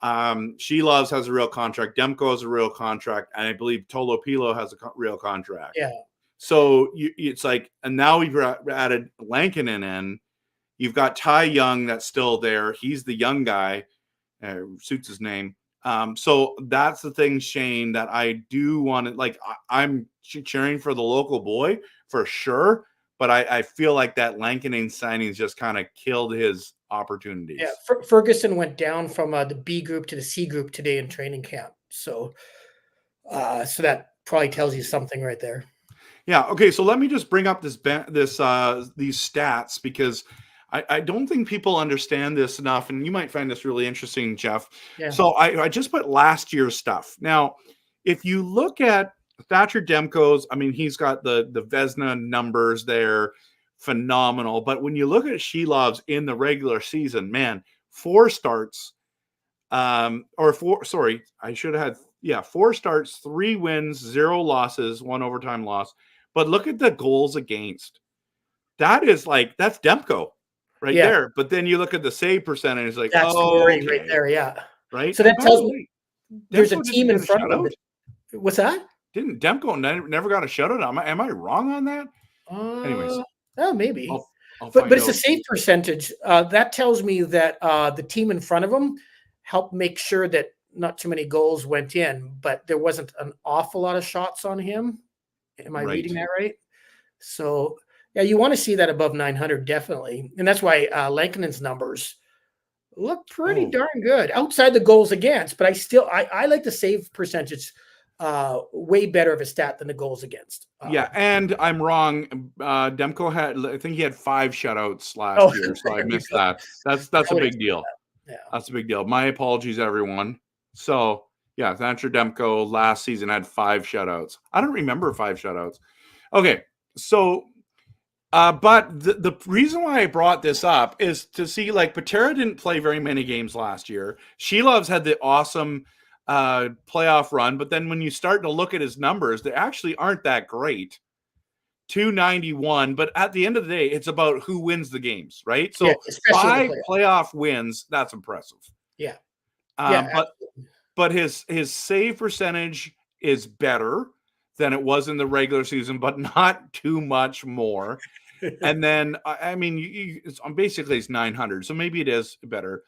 Sheloves has a real contract. Demko has a real contract. And I believe Tolopilo has a real contract. Yeah. So it's like, and now we've added Lankinen in. You've got Ty Young that's still there. He's the young guy. Suits his name. So that's the thing, Shane, that I do want to, like, I'm cheering for the local boy for sure, but I feel like that Lankinen signing just kind of killed his opportunities. Yeah, Ferguson went down from the B group to the C group today in training camp. So that probably tells you something right there. Yeah. Okay. So let me just bring up these stats because I don't think people understand this enough, and you might find this really interesting, Jeff. Yeah. So I just put last year's stuff. Now, if you look at Thatcher Demko's, I mean, he's got the Vezina numbers there, phenomenal. But when you look at Shelov's in the regular season, man, 4 starts, I should have had 4 starts, 3 wins, 0 losses, 1 overtime loss. But look at the goals against. That's Demko. Right there, but then you look at the save percentage, like that's right there, yeah. Right. So that tells me there's a team in front of it. What's that? Didn't Demko never got a shutout? Am I wrong on that? Anyways, maybe. But it's a save percentage. That tells me that the team in front of him helped make sure that not too many goals went in, but there wasn't an awful lot of shots on him. Am I reading that right? So. Yeah, you want to see that above 900, definitely. And that's why Lankinen's numbers look pretty darn good outside the goals against. But I like the save percentage way better of a stat than the goals against. Yeah, and I'm wrong. Demko I think he had 5 shutouts last year, so I missed that. That's a big deal. Yeah. That's a big deal. My apologies, everyone. So, yeah, Thatcher Demko last season had 5 shutouts. I don't remember 5 shutouts. Okay, so... but the reason why I brought this up is to see, like, Patera didn't play very many games last year. Shelov's had the awesome playoff run, but then when you start to look at his numbers, they actually aren't that great. 291, but at the end of the day, it's about who wins the games, right? So 5 playoff wins, that's impressive. Yeah. But his save percentage is better than it was in the regular season, but not too much more. And then, I mean, basically it's 900, so maybe it is better.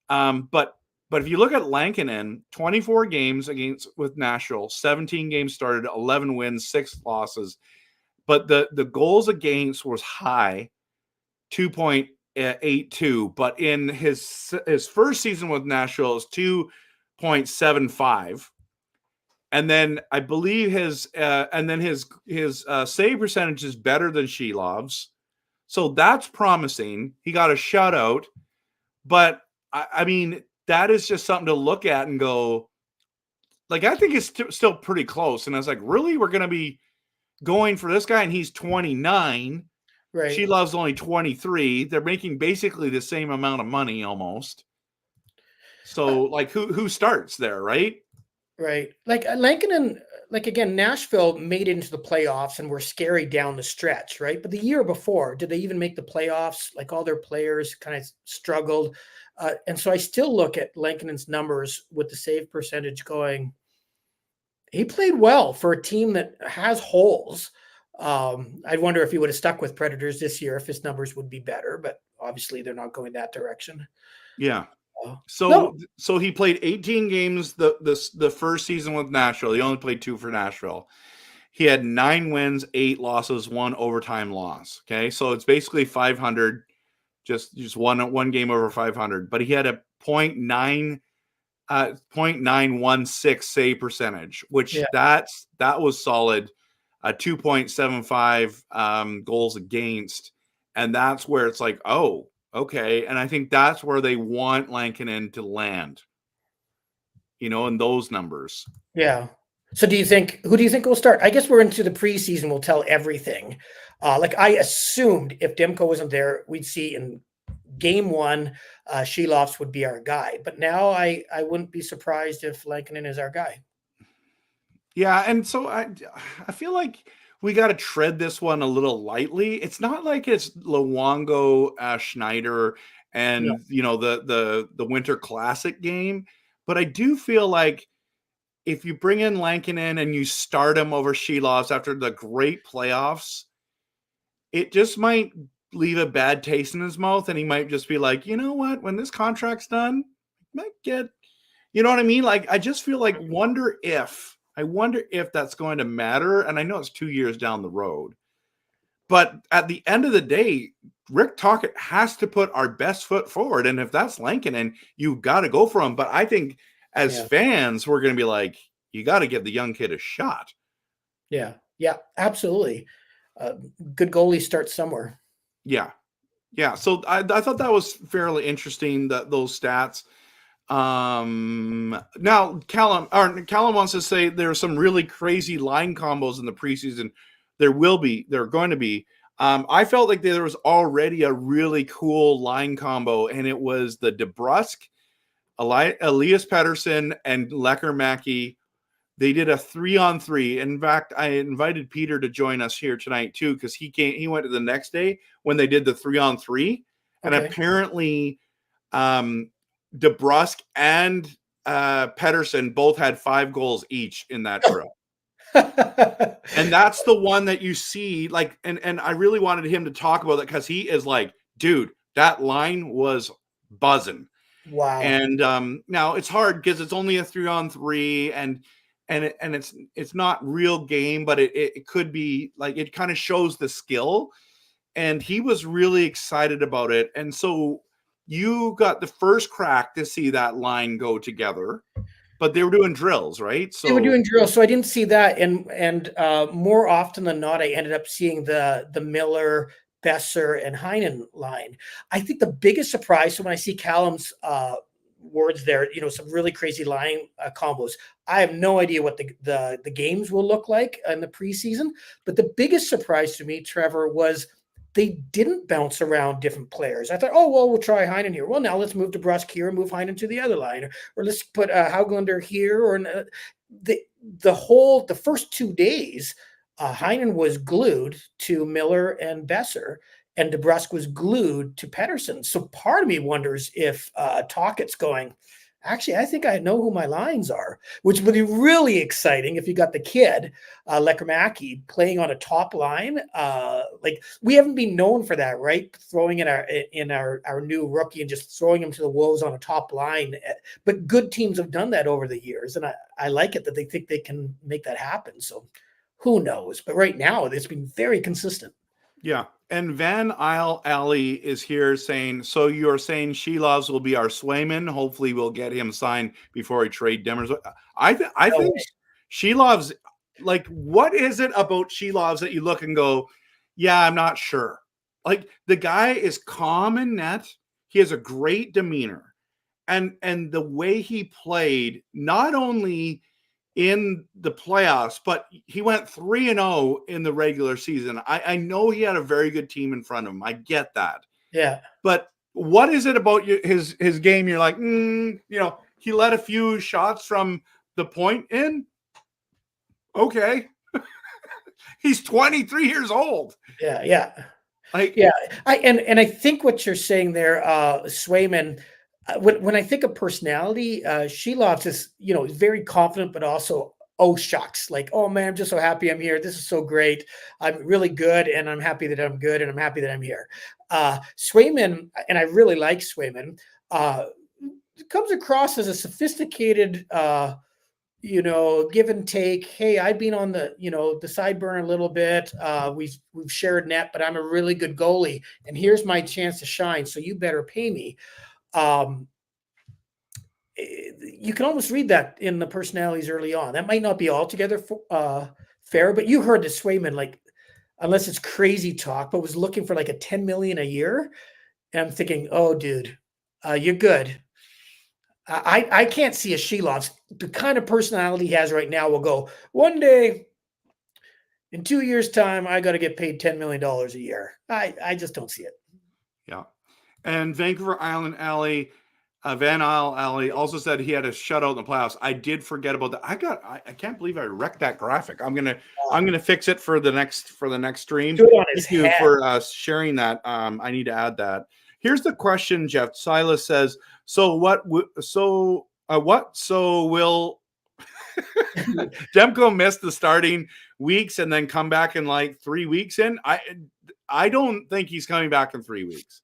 But if you look at Lankinen, 24 games with Nashville, 17 games started, 11 wins, 6 losses. But the goals against was high, 2.82. But in his first season with Nashville is 2.75. And then I believe his save percentage is better than Shelov's. So that's promising. He got a shutout. But, I mean, that is just something to look at and go, like, I think it's still pretty close. And I was like, really? We're going to be going for this guy? And he's 29. Right. Shelov's only 23. They're making basically the same amount of money almost. So, like, who starts there, right? Right. Like Lankinen, like, again, Nashville made it into the playoffs and were scary down the stretch, right? But the year before, did they even make the playoffs? Like, all their players kind of struggled. And so I still look at Lankinen's numbers with the save percentage going, he played well for a team that has holes. I'd wonder if he would have stuck with Predators this year, if his numbers would be better, but obviously they're not going that direction. Yeah. So he played 18 games the first season with Nashville. He only played 2 for Nashville. He had 9 wins, 8 losses, 1 overtime loss. Okay, so it's basically 500, just one game over 500. But he had a 0.916 save percentage, which that was solid. 2.75 goals against, and that's where it's like, oh. Okay, and I think that's where they want Lankinen to land, in those numbers. Yeah. So who do you think will start? I guess we're into the preseason. We'll tell everything. Like, I assumed if Demko wasn't there, we'd see in game 1, Shelov's would be our guy. But now I wouldn't be surprised if Lankinen is our guy. Yeah, and so I feel like we got to tread this one a little lightly. It's not like it's Luongo, Schneider, No. and the Winter Classic game, but I do feel like if you bring in Lankinen and you start him over Shelovs after the great playoffs, it just might leave a bad taste in his mouth, and he might just be like, you know what, when this contract's done, I might get, you know what I mean? Like, I just feel like, I wonder if that's going to matter. And I know it's 2 years down the road, but at the end of the day, Rick Tocchet has to put our best foot forward. And if that's Lankinen, you got to go for him. But I think as fans, we're going to be like, you got to give the young kid a shot. Yeah. Yeah, absolutely. Good goalie starts somewhere. Yeah. Yeah. So I thought that was fairly interesting, those stats. Now Callum wants to say there are some really crazy line combos in the preseason. There are going to be. I felt like there was already a really cool line combo, and it was the DeBrusk, Elias Pettersson, and Lecker-Mackey. They did a 3-on-3. In fact, I invited Peter to join us here tonight too, because he went to the next day when they did the 3-on-3, and apparently DeBrusk and Pettersson both had 5 goals each in that drill. And that's the one that you see, like, and I really wanted him to talk about it because he is like, dude, that line was buzzing. Wow. And now it's hard because it's only a 3-on-3, and it's not real game, but it could be like, it kind of shows the skill. And he was really excited about it. And so you got the first crack to see that line go together, but they were doing drills, right? So they were doing drills, so I didn't see that. And more often than not, I ended up seeing the Miller, Besser, and Heinen line. I think the biggest surprise, so when I see Callum's words there, some really crazy line combos, I have no idea what the games will look like in the preseason. But the biggest surprise to me, Trevor, was they didn't bounce around different players. I thought, oh, well, we'll try Heinen here. Well, now let's move DeBrusk here and move Heinen to the other line, or let's put Hauglander here. Or the first 2 days, Heinen was glued to Miller and Besser, and DeBrusk was glued to Pettersson. So part of me wonders if Tocchet's going, actually, I think I know who my lines are, which would be really exciting if you got the kid, Lecker-Mackey, playing on a top line. Like, we haven't been known for that, right? Throwing in our new rookie and just throwing him to the wolves on a top line. But good teams have done that over the years, and I like it that they think they can make that happen. So who knows? But right now, it's been very consistent. Yeah. And Van Isle Alley is here saying, so you're saying Shelovs will be our Swayman. Hopefully we'll get him signed before we trade Demers. I think Shelovs, like, what is it about Shelovs that you look and go, yeah, I'm not sure. Like, the guy is calm in net. He has a great demeanor. And the way he played, not only in the playoffs, but he went 3-0 in the regular season. I know he had a very good team in front of him. I get that. Yeah. But what is it about his game? You're like, he let a few shots from the point in. Okay. He's 23 years old. Yeah. Yeah. Like, yeah. I think what you're saying there, Swayman, when I think of personality, Shelovs is, very confident, but also, oh, shucks. Like, oh, man, I'm just so happy I'm here. This is so great. I'm really good, and I'm happy that I'm good, and I'm happy that I'm here. Swayman, and I really like Swayman, comes across as a sophisticated, give and take. Hey, I've been on the sideburn a little bit. We've shared net, but I'm a really good goalie, and here's my chance to shine. So you better pay me. You can almost read that in the personalities early on. That might not be altogether fair, but you heard the Swayman, like, unless it's crazy talk, but was looking for like a $10 million a year. And I'm thinking, oh, dude, you're good. I can't see a Shelovs, the kind of personality he has right now, will go, one day in 2 years' time, I got to get paid $10 million a year. I just don't see it. Yeah. And Vancouver Island Alley, Van Alley also said he had a shutout in the playoffs. I did forget about that. I can't believe I wrecked that graphic. I'm gonna fix it for the next stream. Do it on his Thank you head. for sharing that. I need to add that. Here's the question, Jeff. Silas says, so will Demko miss the starting weeks and then come back in like 3 weeks in? I don't think he's coming back in 3 weeks.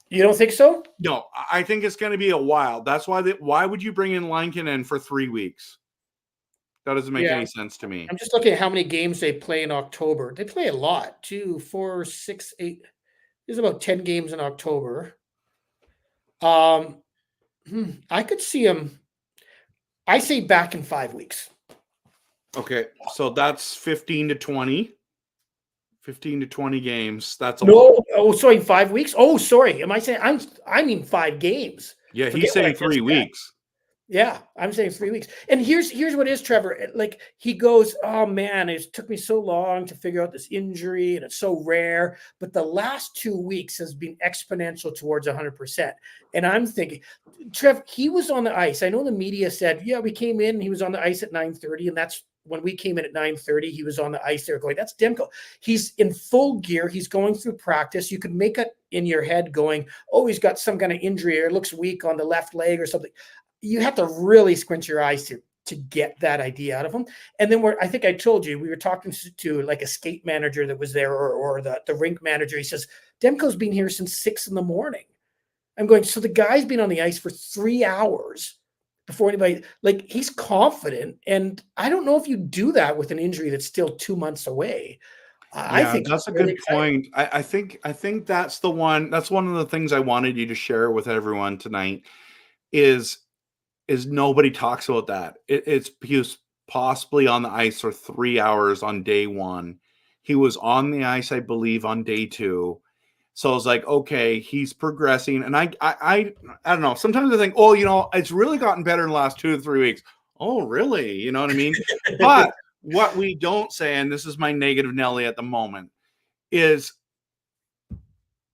You don't think so? No, I think it's going to be a while. That's why would you bring in Lankinen for 3 weeks? That doesn't make any sense to me. I'm just looking at how many games they play in October. They play a lot. 2, 4, 6, 8. There's about 10 games in October. I could see him. I say back in 5 weeks. Okay, so that's 15 to 20. 15 to 20 games. That's a lot. Oh, sorry, 5 weeks. Oh, sorry. Am I saying I mean 5 games? Yeah, he's saying 3 weeks. Yeah, I'm saying 3 weeks. And here's what is, Trevor. Like, he goes, oh man, it took me so long to figure out this injury, and it's so rare. But the last 2 weeks has been exponential towards 100%. And I'm thinking, Trev, he was on the ice. I know the media said, yeah, we came in, and he was on the ice at 9:30, and that's when we came in at 9:30, he was on the ice there going, that's Demko. He's in full gear. He's going through practice. You could make it in your head going, oh, he's got some kind of injury or looks weak on the left leg or something. You have to really squint your eyes to get that idea out of him. And then I think I told you, we were talking to like a skate manager that was there or the rink manager. He says, Demko's been here since 6 a.m. I'm going, so the guy's been on the ice for 3 hours before anybody, like, he's confident. And I don't know if you do that with an injury that's still 2 months away. I think that's a good point. I think that's the one. That's one of the things I wanted you to share with everyone tonight is nobody talks about that. He was possibly on the ice for 3 hours on day 1. He was on the ice, I believe, on day 2. So I was like, okay, he's progressing. And I don't know. Sometimes I think, oh, it's really gotten better in the last 2 to 3 weeks. Oh, really? You know what I mean? But what we don't say, and this is my negative Nelly at the moment, is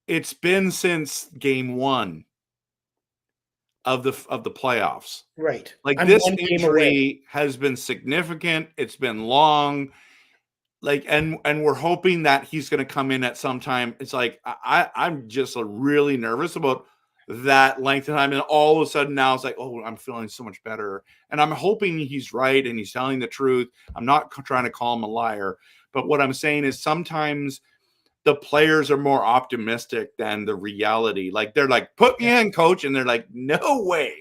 it's been since game 1 of the playoffs. Right. Like, this injury has been significant. It's been long. Like, and we're hoping that he's going to come in at some time. It's like, I'm just really nervous about that length of time. And all of a sudden now it's like, oh, I'm feeling so much better. And I'm hoping he's right and he's telling the truth. I'm not trying to call him a liar. But what I'm saying is sometimes the players are more optimistic than the reality. Like, they're like, put me in, coach. And they're like, no way.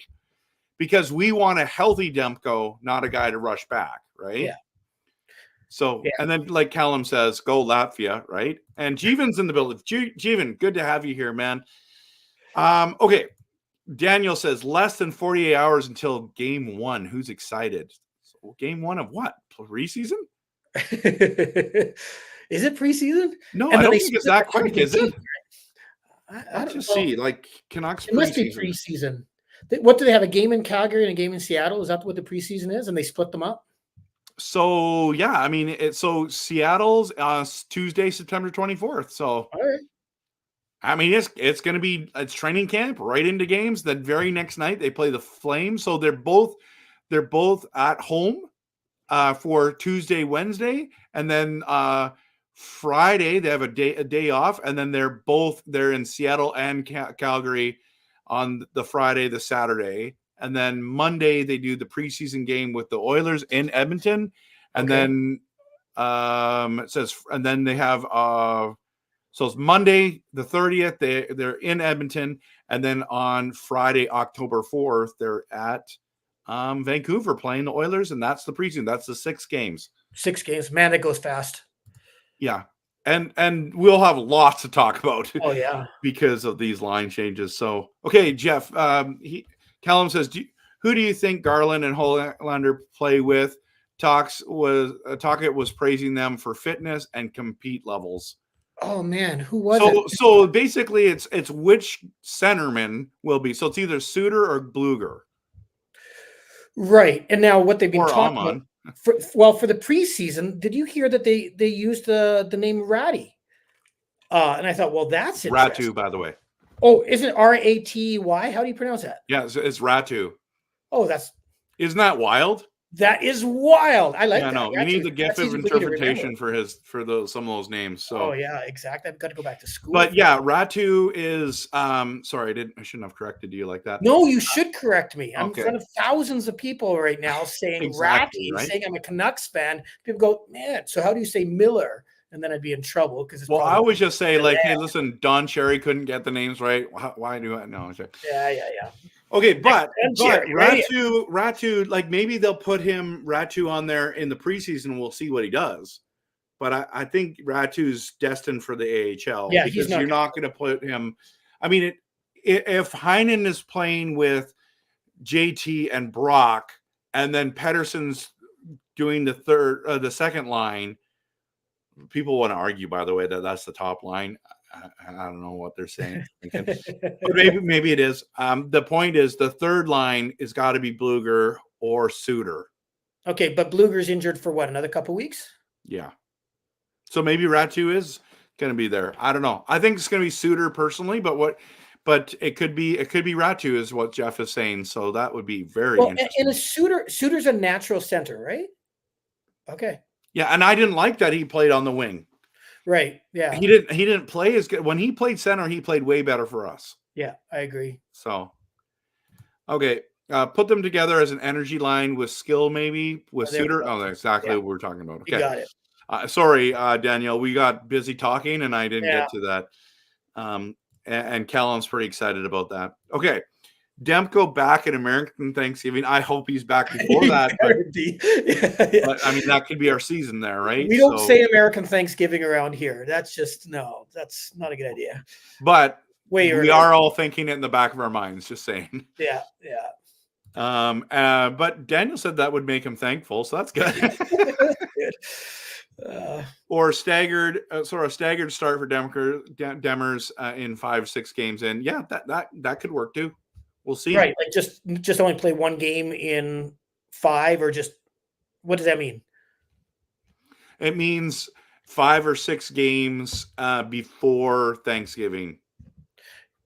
Because we want a healthy Demko, not a guy to rush back. Right. Yeah. So, and then like Callum says, go Latvia, right? And Jeevan's in the building. Jeevan, good to have you here, man. Okay. Daniel says less than 48 hours until game 1. Who's excited? So game 1 of what? Preseason? Is it preseason? No, I don't think it's that quick, is it? Let's just see. Like, Canucks preseason. It must be preseason. What do they have? A game in Calgary and a game in Seattle? Is that what the preseason is? And they split them up? So, yeah, I mean, so Seattle's Tuesday, September 24th. So, all right. I mean, it's going to be, it's training camp right into games. The very next night they play the Flames. So they're both at home for Tuesday, Wednesday, and then Friday they have a day off, and then they're in Seattle and Calgary on the Friday, the Saturday. And then Monday they do the preseason game with the Oilers in Edmonton. And then it says, and then they have so it's Monday the 30th, they're in Edmonton, and then on Friday, October 4th, they're at Vancouver playing the Oilers, and that's the preseason. That's the 6 games. 6 games. Man, that goes fast. Yeah. And we'll have lots to talk about. Oh yeah. Because of these line changes. So okay, Jeff. Callum says, who do you think Garland and Hollander play with? Tocchet was praising them for fitness and compete levels. Oh man, who was it? So basically, it's which centerman will be. So it's either Suter or Bluger. Right. And now what they've been talking about. For the preseason, did you hear that they used the name Ratty? And I thought, well, that's interesting. Ratu, by the way. Oh, isn't Raty? How do you pronounce that? Yeah, it's Ratu. Oh, isn't that wild? That is wild. I like that. No, you need the gift of interpretation for some of those names. So yeah, exactly. I've got to go back to school. But yeah, Ratu is sorry, I shouldn't have corrected you like that. No, you should correct me. I'm in front of thousands of people right now saying exactly, Ratty, saying I'm a Canucks fan. People go, man, so how do you say Miller? And then I'd be in trouble because I always just say like, hey, listen, Don Cherry couldn't get the names right. Why do I know? Yeah. Okay, but Ratu, like maybe they'll put Ratu on there in the preseason. We'll see what he does. But I think Ratu's destined for the AHL. Yeah, because you're not going to put him. I mean, if Heinen is playing with JT and Brock, and then Pettersson's doing the second line, people want to argue, by the way, that that's the top line. I don't know what they're saying. But maybe it is. The point is the third line has got to be Blueger or Suter. Okay, but Blueger's injured for what, another couple weeks? Yeah. So maybe Ratu is going to be there. I don't know. I think it's going to be Suter personally, but it could be Ratu is what Jeff is saying. So that would be very interesting. And Suter's a natural center, right? Okay. Yeah, and I didn't like that he played on the wing. Right. Yeah. He didn't play as good. When he played center, he played way better for us. Yeah, I agree. So, okay. Put them together as an energy line with skill, maybe with Suter. Oh, that's exactly what we're talking about. Okay. You got it. Sorry, Danielle. We got busy talking and I didn't get to that. And Callum's pretty excited about that. Okay. Demko back at American Thanksgiving. I hope he's back before that. But I mean, that could be our season there, right? We don't say American Thanksgiving around here. That's that's not a good idea. But we are all thinking it in the back of our minds, just saying. Yeah. But Daniel said that would make him thankful, so that's good. Or a staggered start for Demers in 5-6 games in. Yeah, that could work too. We'll see. Right, like just only play one game in 5, or just what does that mean? It means 5 or 6 games before Thanksgiving.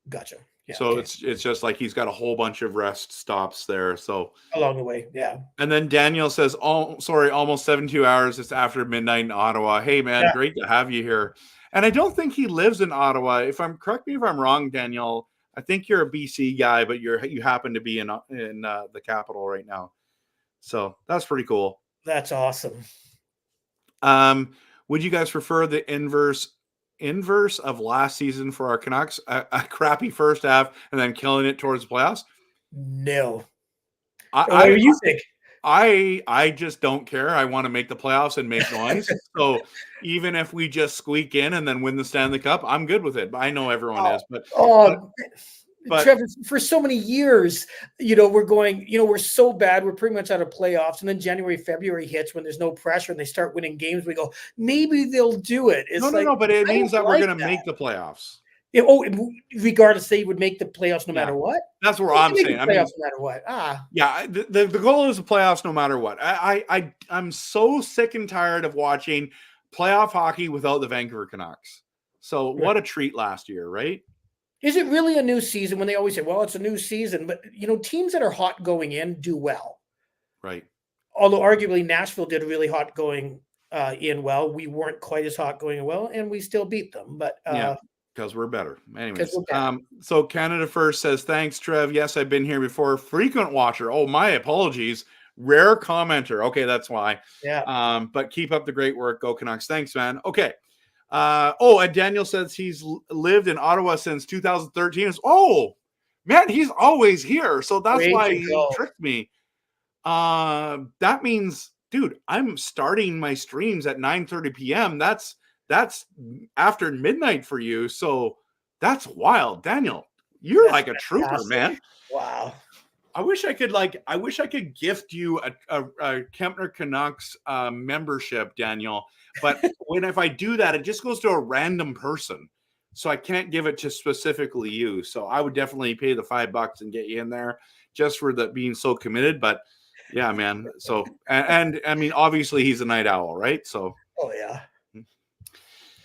Gotcha. Yeah, so it's just like he's got a whole bunch of rest stops there. So along the way, yeah. And then Daniel says, almost 72 hours. It's after midnight in Ottawa. Hey man, great to have you here. And I don't think he lives in Ottawa. Correct me if I'm wrong, Daniel. I think you're a BC guy, but you happen to be in the capital right now. So that's pretty cool. That's awesome. Would you guys prefer the inverse of last season for our Canucks? A crappy first half and then killing it towards the playoffs? No. What do you think? I just don't care. I want to make the playoffs and make noise. So even if we just squeak in and then win the Stanley Cup, I'm good with it. But I know everyone is. But Trevor, for so many years, we're going, we're so bad. We're pretty much out of playoffs. And then January, February hits when there's no pressure and they start winning games. We go, maybe they'll do it. It's no, but it means that we're going to make the playoffs. Regardless, they would make the playoffs no matter what. That's what I'm saying. No matter what. Yeah, the goal is the playoffs no matter what. I'm so sick and tired of watching playoff hockey without the Vancouver Canucks. So what a treat last year, right? Is it really a new season when they always say, well, it's a new season, but teams that are hot going in do well. Right. Although arguably Nashville did really hot going in well. We weren't quite as hot going in well, and we still beat them. But because we're better. Anyways, so Canada First says, thanks, Trev. Yes, I've been here before. Frequent watcher. Oh, my apologies. Rare commenter. Okay, that's why. Yeah. But keep up the great work. Go Canucks. Thanks, man. Okay. And Daniel says he's lived in Ottawa since 2013. Man, he's always here. So that's why he tricked me. That means, dude, I'm starting my streams at 9:30 p.m. That's after midnight for you. So that's wild. Daniel, you're like a trooper, man. Wow. I wish I could gift you a Kempner Canucks membership, Daniel. But if I do that, it just goes to a random person. So I can't give it to specifically you. So I would definitely pay the $5 and get you in there just for being so committed. But yeah, man. So, and I mean, obviously he's a night owl, right? So. Oh yeah.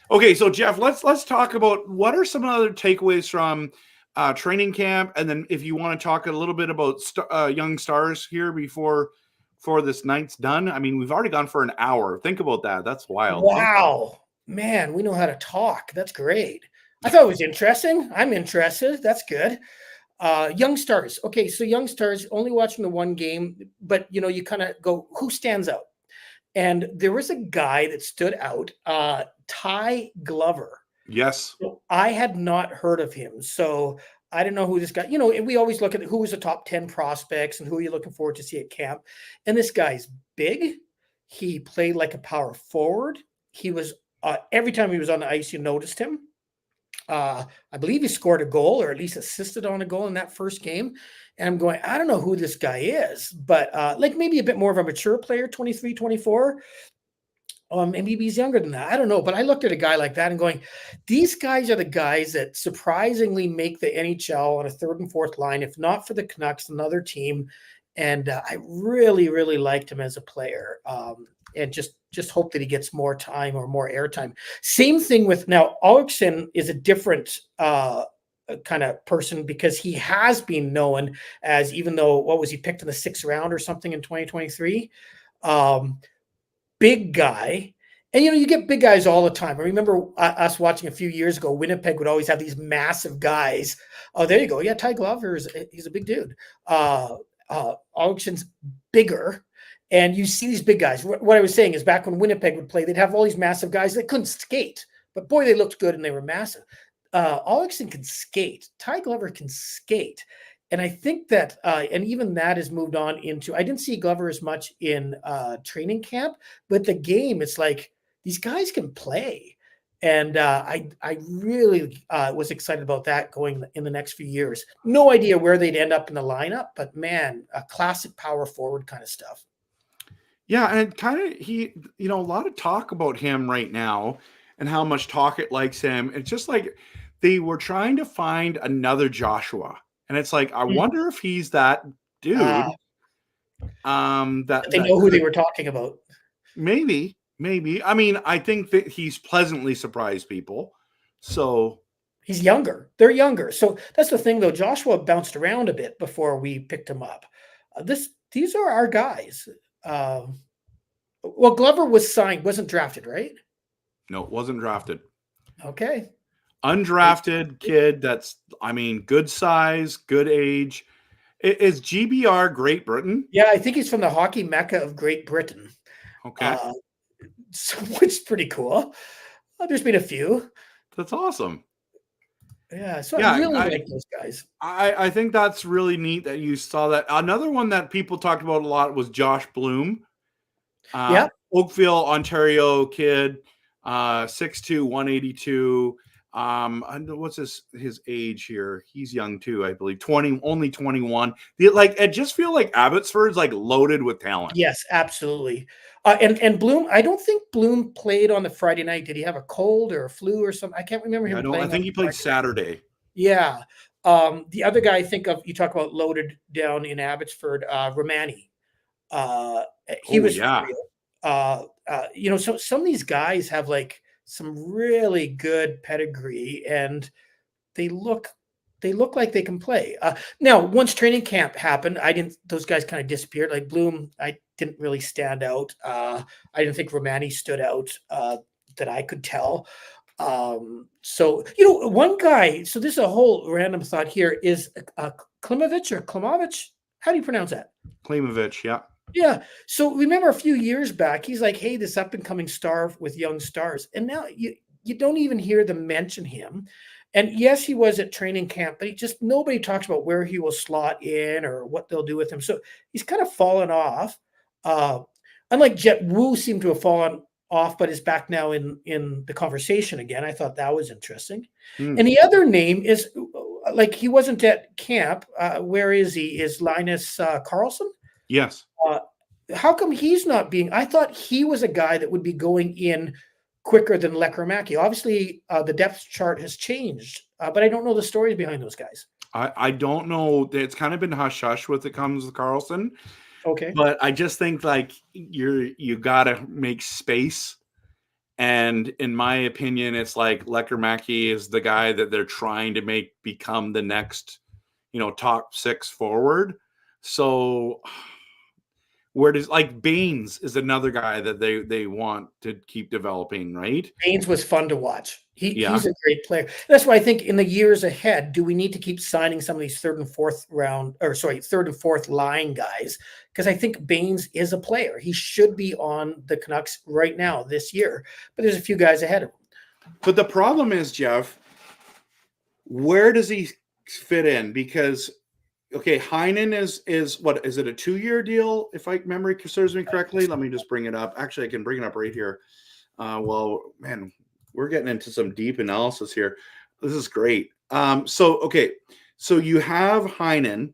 Okay, so Jeff, let's talk about what are some other takeaways from training camp, and then if you want to talk a little bit about young stars here before this night's done. I mean, we've already gone for an hour. Think about that. That's wild. Wow, man, we know how to talk. That's great. I thought it was interesting. I'm interested. That's good. Young stars. Okay, so young stars, only watching the one game, but you kind of go, who stands out? And there was a guy that stood out, Ty Glover. Yes. So I had not heard of him. So I didn't know who this guy, and we always look at who was the top 10 prospects and who are you looking forward to see at camp. And this guy's big. He played like a power forward. He was, every time he was on the ice, you noticed him. I believe he scored a goal or at least assisted on a goal in that first game. And I'm going, I don't know who this guy is, but like maybe a bit more of a mature player, 23, 24. Maybe he's younger than that. I don't know. But I looked at a guy like that and going, these guys are the guys that surprisingly make the NHL on a third and fourth line, if not for the Canucks, another team. And I really, really liked him as a player. And just hope that he gets more time or more airtime. Same thing with now, Ofshane is a different kind of person because he has been known as, even though, what was he picked in the 6th round or something in 2023? Big guy. And, you get big guys all the time. I remember us watching a few years ago, Winnipeg would always have these massive guys. Oh, there you go. Yeah, Ty Glover, he's a big dude. Ofshane's bigger. And you see these big guys. What I was saying is back when Winnipeg would play, they'd have all these massive guys that couldn't skate. But, boy, they looked good and they were massive. Ofshane can skate. Ty Glover can skate. And I think that, and even that has moved on into, I didn't see Glover as much in training camp, but the game, it's like these guys can play. And I really was excited about that going in the next few years. No idea where they'd end up in the lineup, but man, a classic power forward kind of stuff. Yeah, and kind of a lot of talk about him right now and how much talk it likes him. It's just like they were trying to find another Joshua. And it's like, I wonder if he's that dude. That they know who they were talking about. Maybe. I mean, I think that he's pleasantly surprised people. So he's younger. They're younger. So that's the thing, though. Joshua bounced around a bit before we picked him up. These are our guys. Well, Glover was signed, wasn't drafted, right? No, it wasn't drafted. Okay. Undrafted kid that's, good size, good age. Is GBR Great Britain? Yeah, I think he's from the hockey mecca of Great Britain. Okay. Which is pretty cool. There's been a few. That's awesome. Yeah, so I really like those guys. I think that's really neat that you saw that. Another one that people talked about a lot was Josh Bloom. Oakville, Ontario kid, 6'2", 182. What's his age here? He's young too, I believe. Only 21. I just feel like Abbotsford's like loaded with talent. Yes, absolutely. And Bloom, I don't think Bloom played on the Friday night. Did he have a cold or a flu or something? I can't remember him playing. I think he played Saturday. Yeah. The other guy I think of, you talk about loaded down in Abbotsford, Romani. He was real. So some of these guys have like some really good pedigree, and they look like they can play. Now, once training camp happened, those guys kind of disappeared. Like Bloom, I didn't really stand out. I didn't think Romani stood out that I could tell. So, one guy, so this is a whole random thought here, is Klimovich. How do you pronounce that? Klimovich, yeah. Yeah. So remember a few years back, he's like, hey, this up and coming star with young stars. And now you don't even hear them mention him. And yes, he was at training camp, but nobody talks about where he will slot in or what they'll do with him. So he's kind of fallen off. Unlike Jet Wu seemed to have fallen off, but is back now in the conversation again. I thought that was interesting. And the other name is, like, he wasn't at camp. Where is he? Is Linus Karlsson? Yes. How come he's not being? I thought he was a guy that would be going in quicker than Lekkermaki. Obviously, the depth chart has changed, but I don't know the stories behind those guys. I don't know. It's kind of been hush-hush with it comes to Karlsson. Okay. But I just think like you got to make space. And in my opinion, it's like Lekkerimäki is the guy that they're trying to make become the next, top 6 forward. So where does like Baines is another guy that they want to keep developing, right? Baines was fun to watch. He's a great player. That's why I think in the years ahead, do we need to keep signing some of these third and fourth line guys? Because I think Baines is a player. He should be on the Canucks right now this year, but there's a few guys ahead of him. But the problem is, Jeff, where does he fit in? Because Heinen is what is it, a 2-year deal? If memory serves me correctly, let me just bring it up. Actually, I can bring it up right here. Well, man, we're getting into some deep analysis here. This is great. So you have Heinen.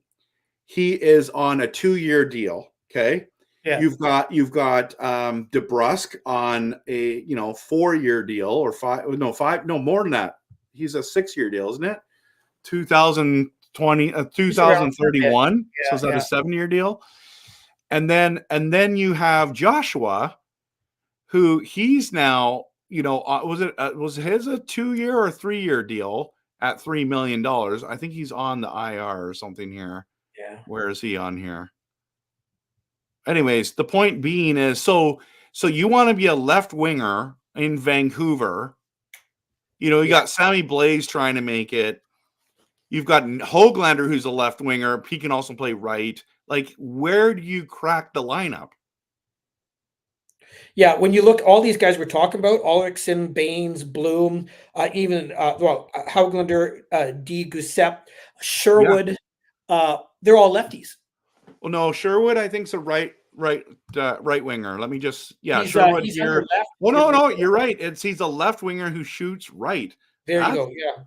He is on a 2-year deal. Okay. Yeah. You've got DeBrusk on a 4-year deal or 5. No, more than that. He's a 6-year deal, isn't it? 2031. So is that a 7-year deal? And then you have Joshua, who he's now, was his a 2-year or 3-year deal at $3 million? I think he's on the IR or something here. Yeah. Where is he on here? Anyways, the point being is, so you want to be a left winger in Vancouver. You got Sammy Blais trying to make it. You've got Höglander, who's a left winger. He can also play right. Like, where do you crack the lineup? Yeah, when you look, all these guys we're talking about, Ulrichsen, Baines, Bloom, even Höglander, D. Giuseppe, Sherwood, they're all lefties. Well, no, Sherwood, I think, is a right winger. Let me just, Sherwood here. Well, no, you're right. He's a left winger who shoots right. There you go. Yeah.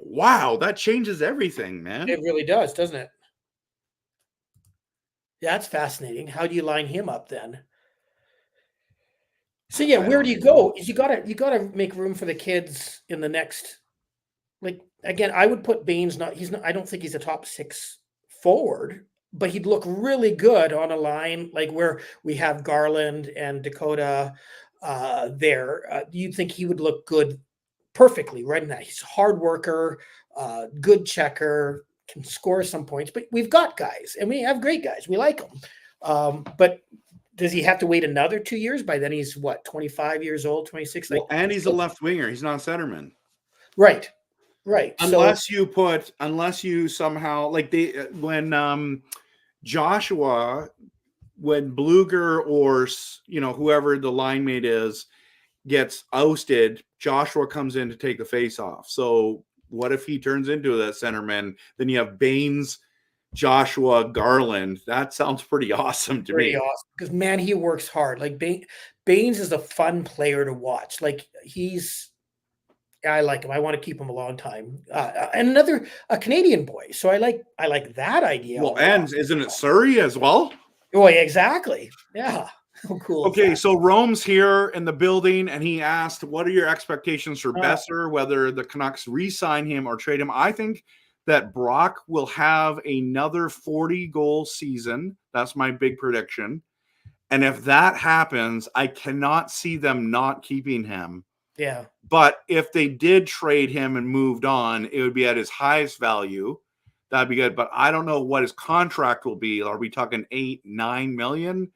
Wow, that changes everything, man. It really does, doesn't it? Yeah, that's fascinating. How do you line him up then? So yeah, where do you go? Is you gotta make room for the kids in the next. Like again, I would put Baines. I don't think he's a top 6 forward, but he'd look really good on a line like where we have Garland and Dakota there. You'd think he would look good perfectly right in that. He's a hard worker, good checker, can score some points, but we've got guys and we have great guys. We like them. But does he have to wait another 2 years? By then he's what, 25 years old, 26? And he's a left winger. He's not a centerman. Right. Unless you somehow like when Joshua, when Bluger or whoever the line mate is gets ousted, Joshua comes in to take the face off. So what if he turns into that centerman? Then you have Baines, Joshua, Garland. That sounds pretty awesome to me. Pretty awesome because man, he works hard. Like Baines is a fun player to watch. Like I like him. I want to keep him a long time. And a Canadian boy. So I like that idea. Well, and isn't it Surrey as well? Oh, yeah, exactly. Yeah. Oh, cool. Okay, so Rome's here in the building, and he asked, what are your expectations for Besser, whether the Canucks re-sign him or trade him? I think that Brock will have another 40-goal season. That's my big prediction. And if that happens, I cannot see them not keeping him. Yeah. But if they did trade him and moved on, it would be at his highest value. That'd be good. But I don't know what his contract will be. Are we talking 8-9 million?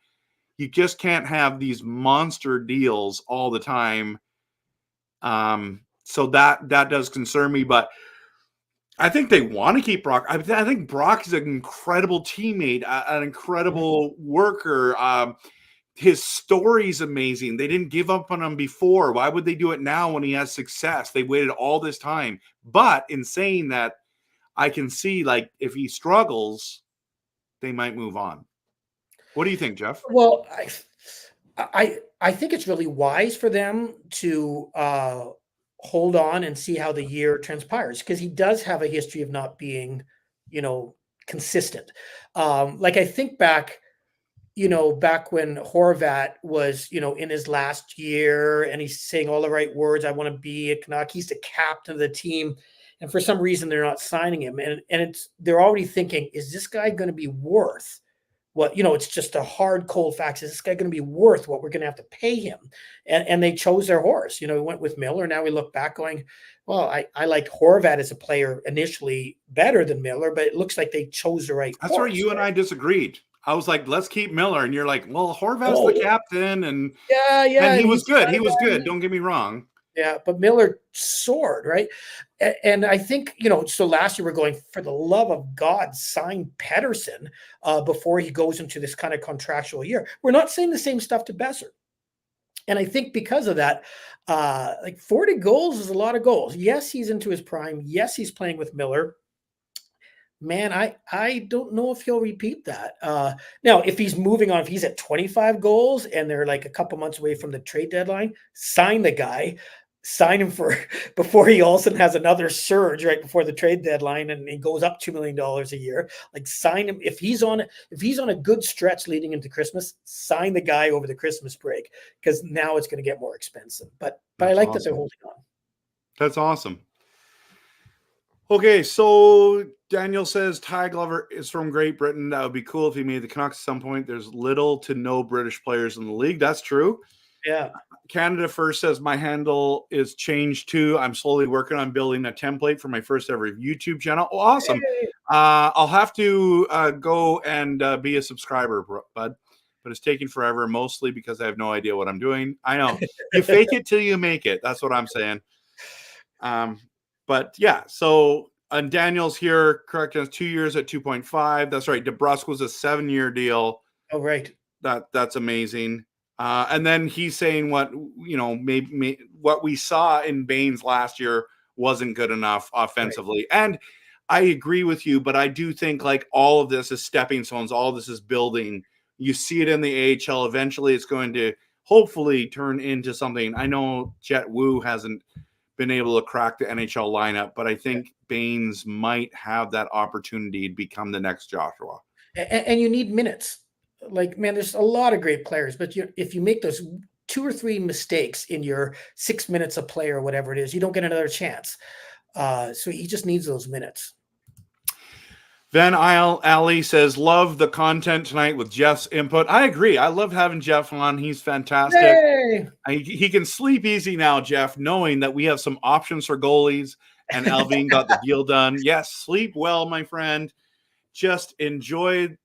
You just can't have these monster deals all the time. So that does concern me. But I think they want to keep Brock. I think Brock is an incredible teammate, an incredible worker. His story is amazing. They didn't give up on him before. Why would they do it now when he has success? They waited all this time. But in saying that, I can see, like, if he struggles, they might move on. What do you think, Jeff? Well, I think it's really wise for them to hold on and see how the year transpires because he does have a history of not being, consistent. Like I think back when Horvat was, in his last year and he's saying all the right words, I want to be a Canuck. He's the captain of the team. And for some reason, they're not signing him. And they're already thinking, is this guy going to be worth well, it's just a hard, cold fact. Is this guy going to be worth what we're going to have to pay him? And they chose their horse. We went with Miller. Now we look back going, well, I liked Horvat as a player initially better than Miller, but it looks like they chose the right That's horse. where you and I disagreed. I was like, let's keep Miller. And you're like, well, Horvat's the captain. And yeah. And he was good. He was good. Don't get me wrong. Yeah, but Miller soared, right? And I think, so last year we're going, for the love of God, sign Pettersson before he goes into this kind of contractual year. We're not saying the same stuff to Besser. And I think because of that, 40 goals is a lot of goals. Yes, he's into his prime. Yes, he's playing with Miller. Man, I don't know if he'll repeat that. Now, if he's moving on, if he's at 25 goals and they're like a couple months away from the trade deadline, sign the guy. Sign him for before he all of a sudden has another surge right before the trade deadline and he goes up $2 million a year. Like, sign him if he's on a good stretch leading into Christmas. Sign the guy over the Christmas break, because now it's going to get more expensive. But I like that they're holding on. That's awesome. Okay, so Daniel says Ty Glover is from Great Britain. That would be cool if he made the Canucks at some point. There's little to no British players in the league. That's true. Yeah. Canada First says my handle is changed too. I'm slowly working on building a template for my first ever YouTube channel. Oh, awesome. Hey. I'll have to go and be a subscriber, bud. But it's taking forever, mostly because I have no idea what I'm doing. I know. You fake it till you make it. That's what I'm saying. But yeah, so and Daniel's here, correct us, 2 years at 2.5. That's right. DeBrusque was a 7-year deal. Oh, right. That's amazing. And then he's saying maybe what we saw in Baines last year wasn't good enough offensively. Right. And I agree with you, but I do think like all of this is stepping stones. All of this is building. You see it in the AHL. Eventually it's going to hopefully turn into something. I know Jet Wu hasn't been able to crack the NHL lineup, but I think Baines might have that opportunity to become the next Joshua. And you need minutes. Like, man, there's a lot of great players, but if you make those 2 or 3 mistakes in your 6 minutes of play or whatever it is, you don't get another chance. So he just needs those minutes. Van Ali says, love the content tonight with Jeff's input. I agree. I love having Jeff on. He's fantastic. Yay! He can sleep easy now, Jeff, knowing that we have some options for goalies and Alvin got the deal done. Yes, sleep well, my friend. Just enjoy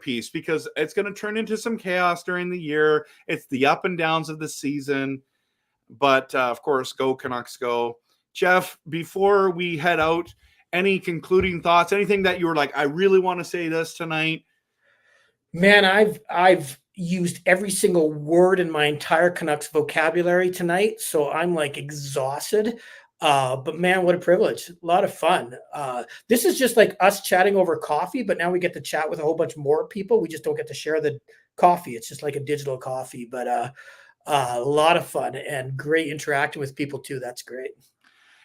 peace, because it's going to turn into some chaos during the year. It's the up and downs of the season. But, of course, go Canucks go. Jeff, before we head out, any concluding thoughts? Anything that you were like, I really want to say this tonight? Man, I've used every single word in my entire Canucks vocabulary tonight, so I'm like exhausted. But man, what a privilege. A lot of fun. This is just like us chatting over coffee, but now we get to chat with a whole bunch more people. We just don't get to share the coffee. It's just like a digital coffee, but a lot of fun and great interacting with people too. That's great.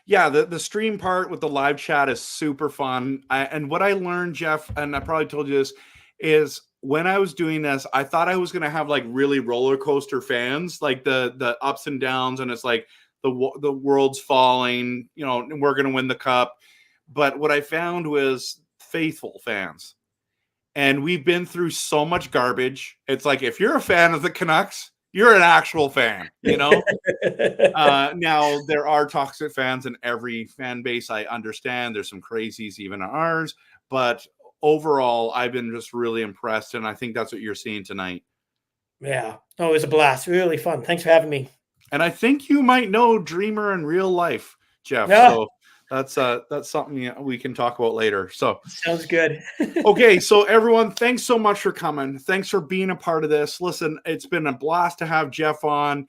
Yeah, the stream part with the live chat is super fun. And what I learned, Jeff, and I probably told you this, is when I was doing this, I thought I was going to have like really roller coaster fans, like the ups and downs, and it's like the world's falling, and we're going to win the cup. But what I found was faithful fans. And we've been through so much garbage. It's like, if you're a fan of the Canucks, you're an actual fan, Now there are toxic fans in every fan base. I understand there's some crazies, even ours, but overall, I've been just really impressed. And I think that's what you're seeing tonight. Yeah. Oh, it was a blast. Really fun. Thanks for having me. And I think you might know Dreamer in real life, Jeff. Yeah. So that's something we can talk about later. So sounds good. Okay, so everyone, thanks so much for coming. Thanks for being a part of this. Listen, it's been a blast to have Jeff on.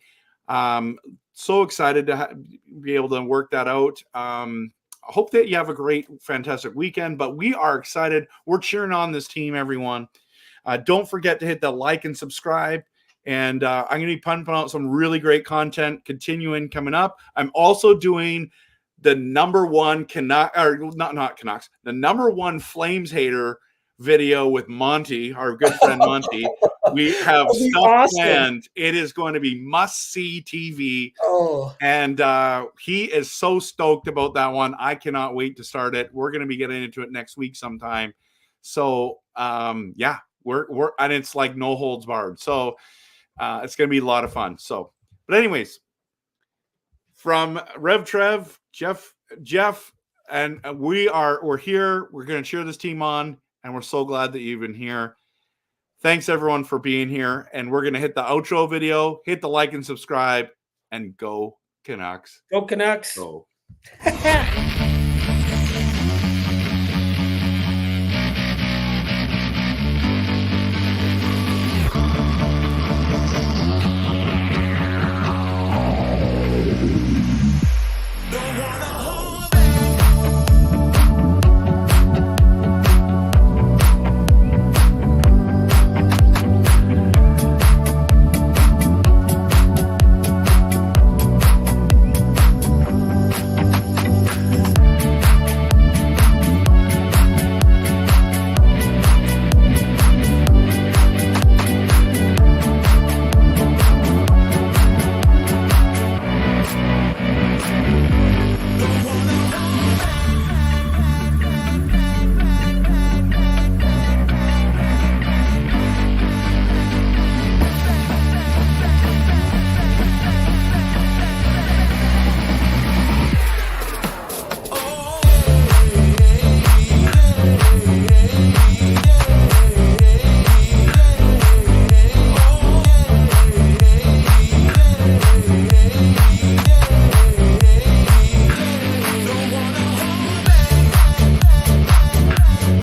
So excited to be able to work that out. I hope that you have a great, fantastic weekend, but we are excited. We're cheering on this team, everyone. Don't forget to hit the like and subscribe. And I'm going to be pumping out some really great content continuing coming up. I'm also doing the number one Canucks, or not Canucks, the number one Flames hater video with Monty, our good friend Monty. We have stuff planned. It is going to be must-see TV. Oh. And he is so stoked about that one. I cannot wait to start it. We're going to be getting into it next week sometime. So, yeah, We're and it's like no holds barred. So it's going to be a lot of fun. So, but anyways, from RevTrev, Jeff, and we're here. We're going to cheer this team on, and we're so glad that you've been here. Thanks everyone for being here, and we're going to hit the outro video, hit the like and subscribe, and go Canucks. Go Canucks. Go.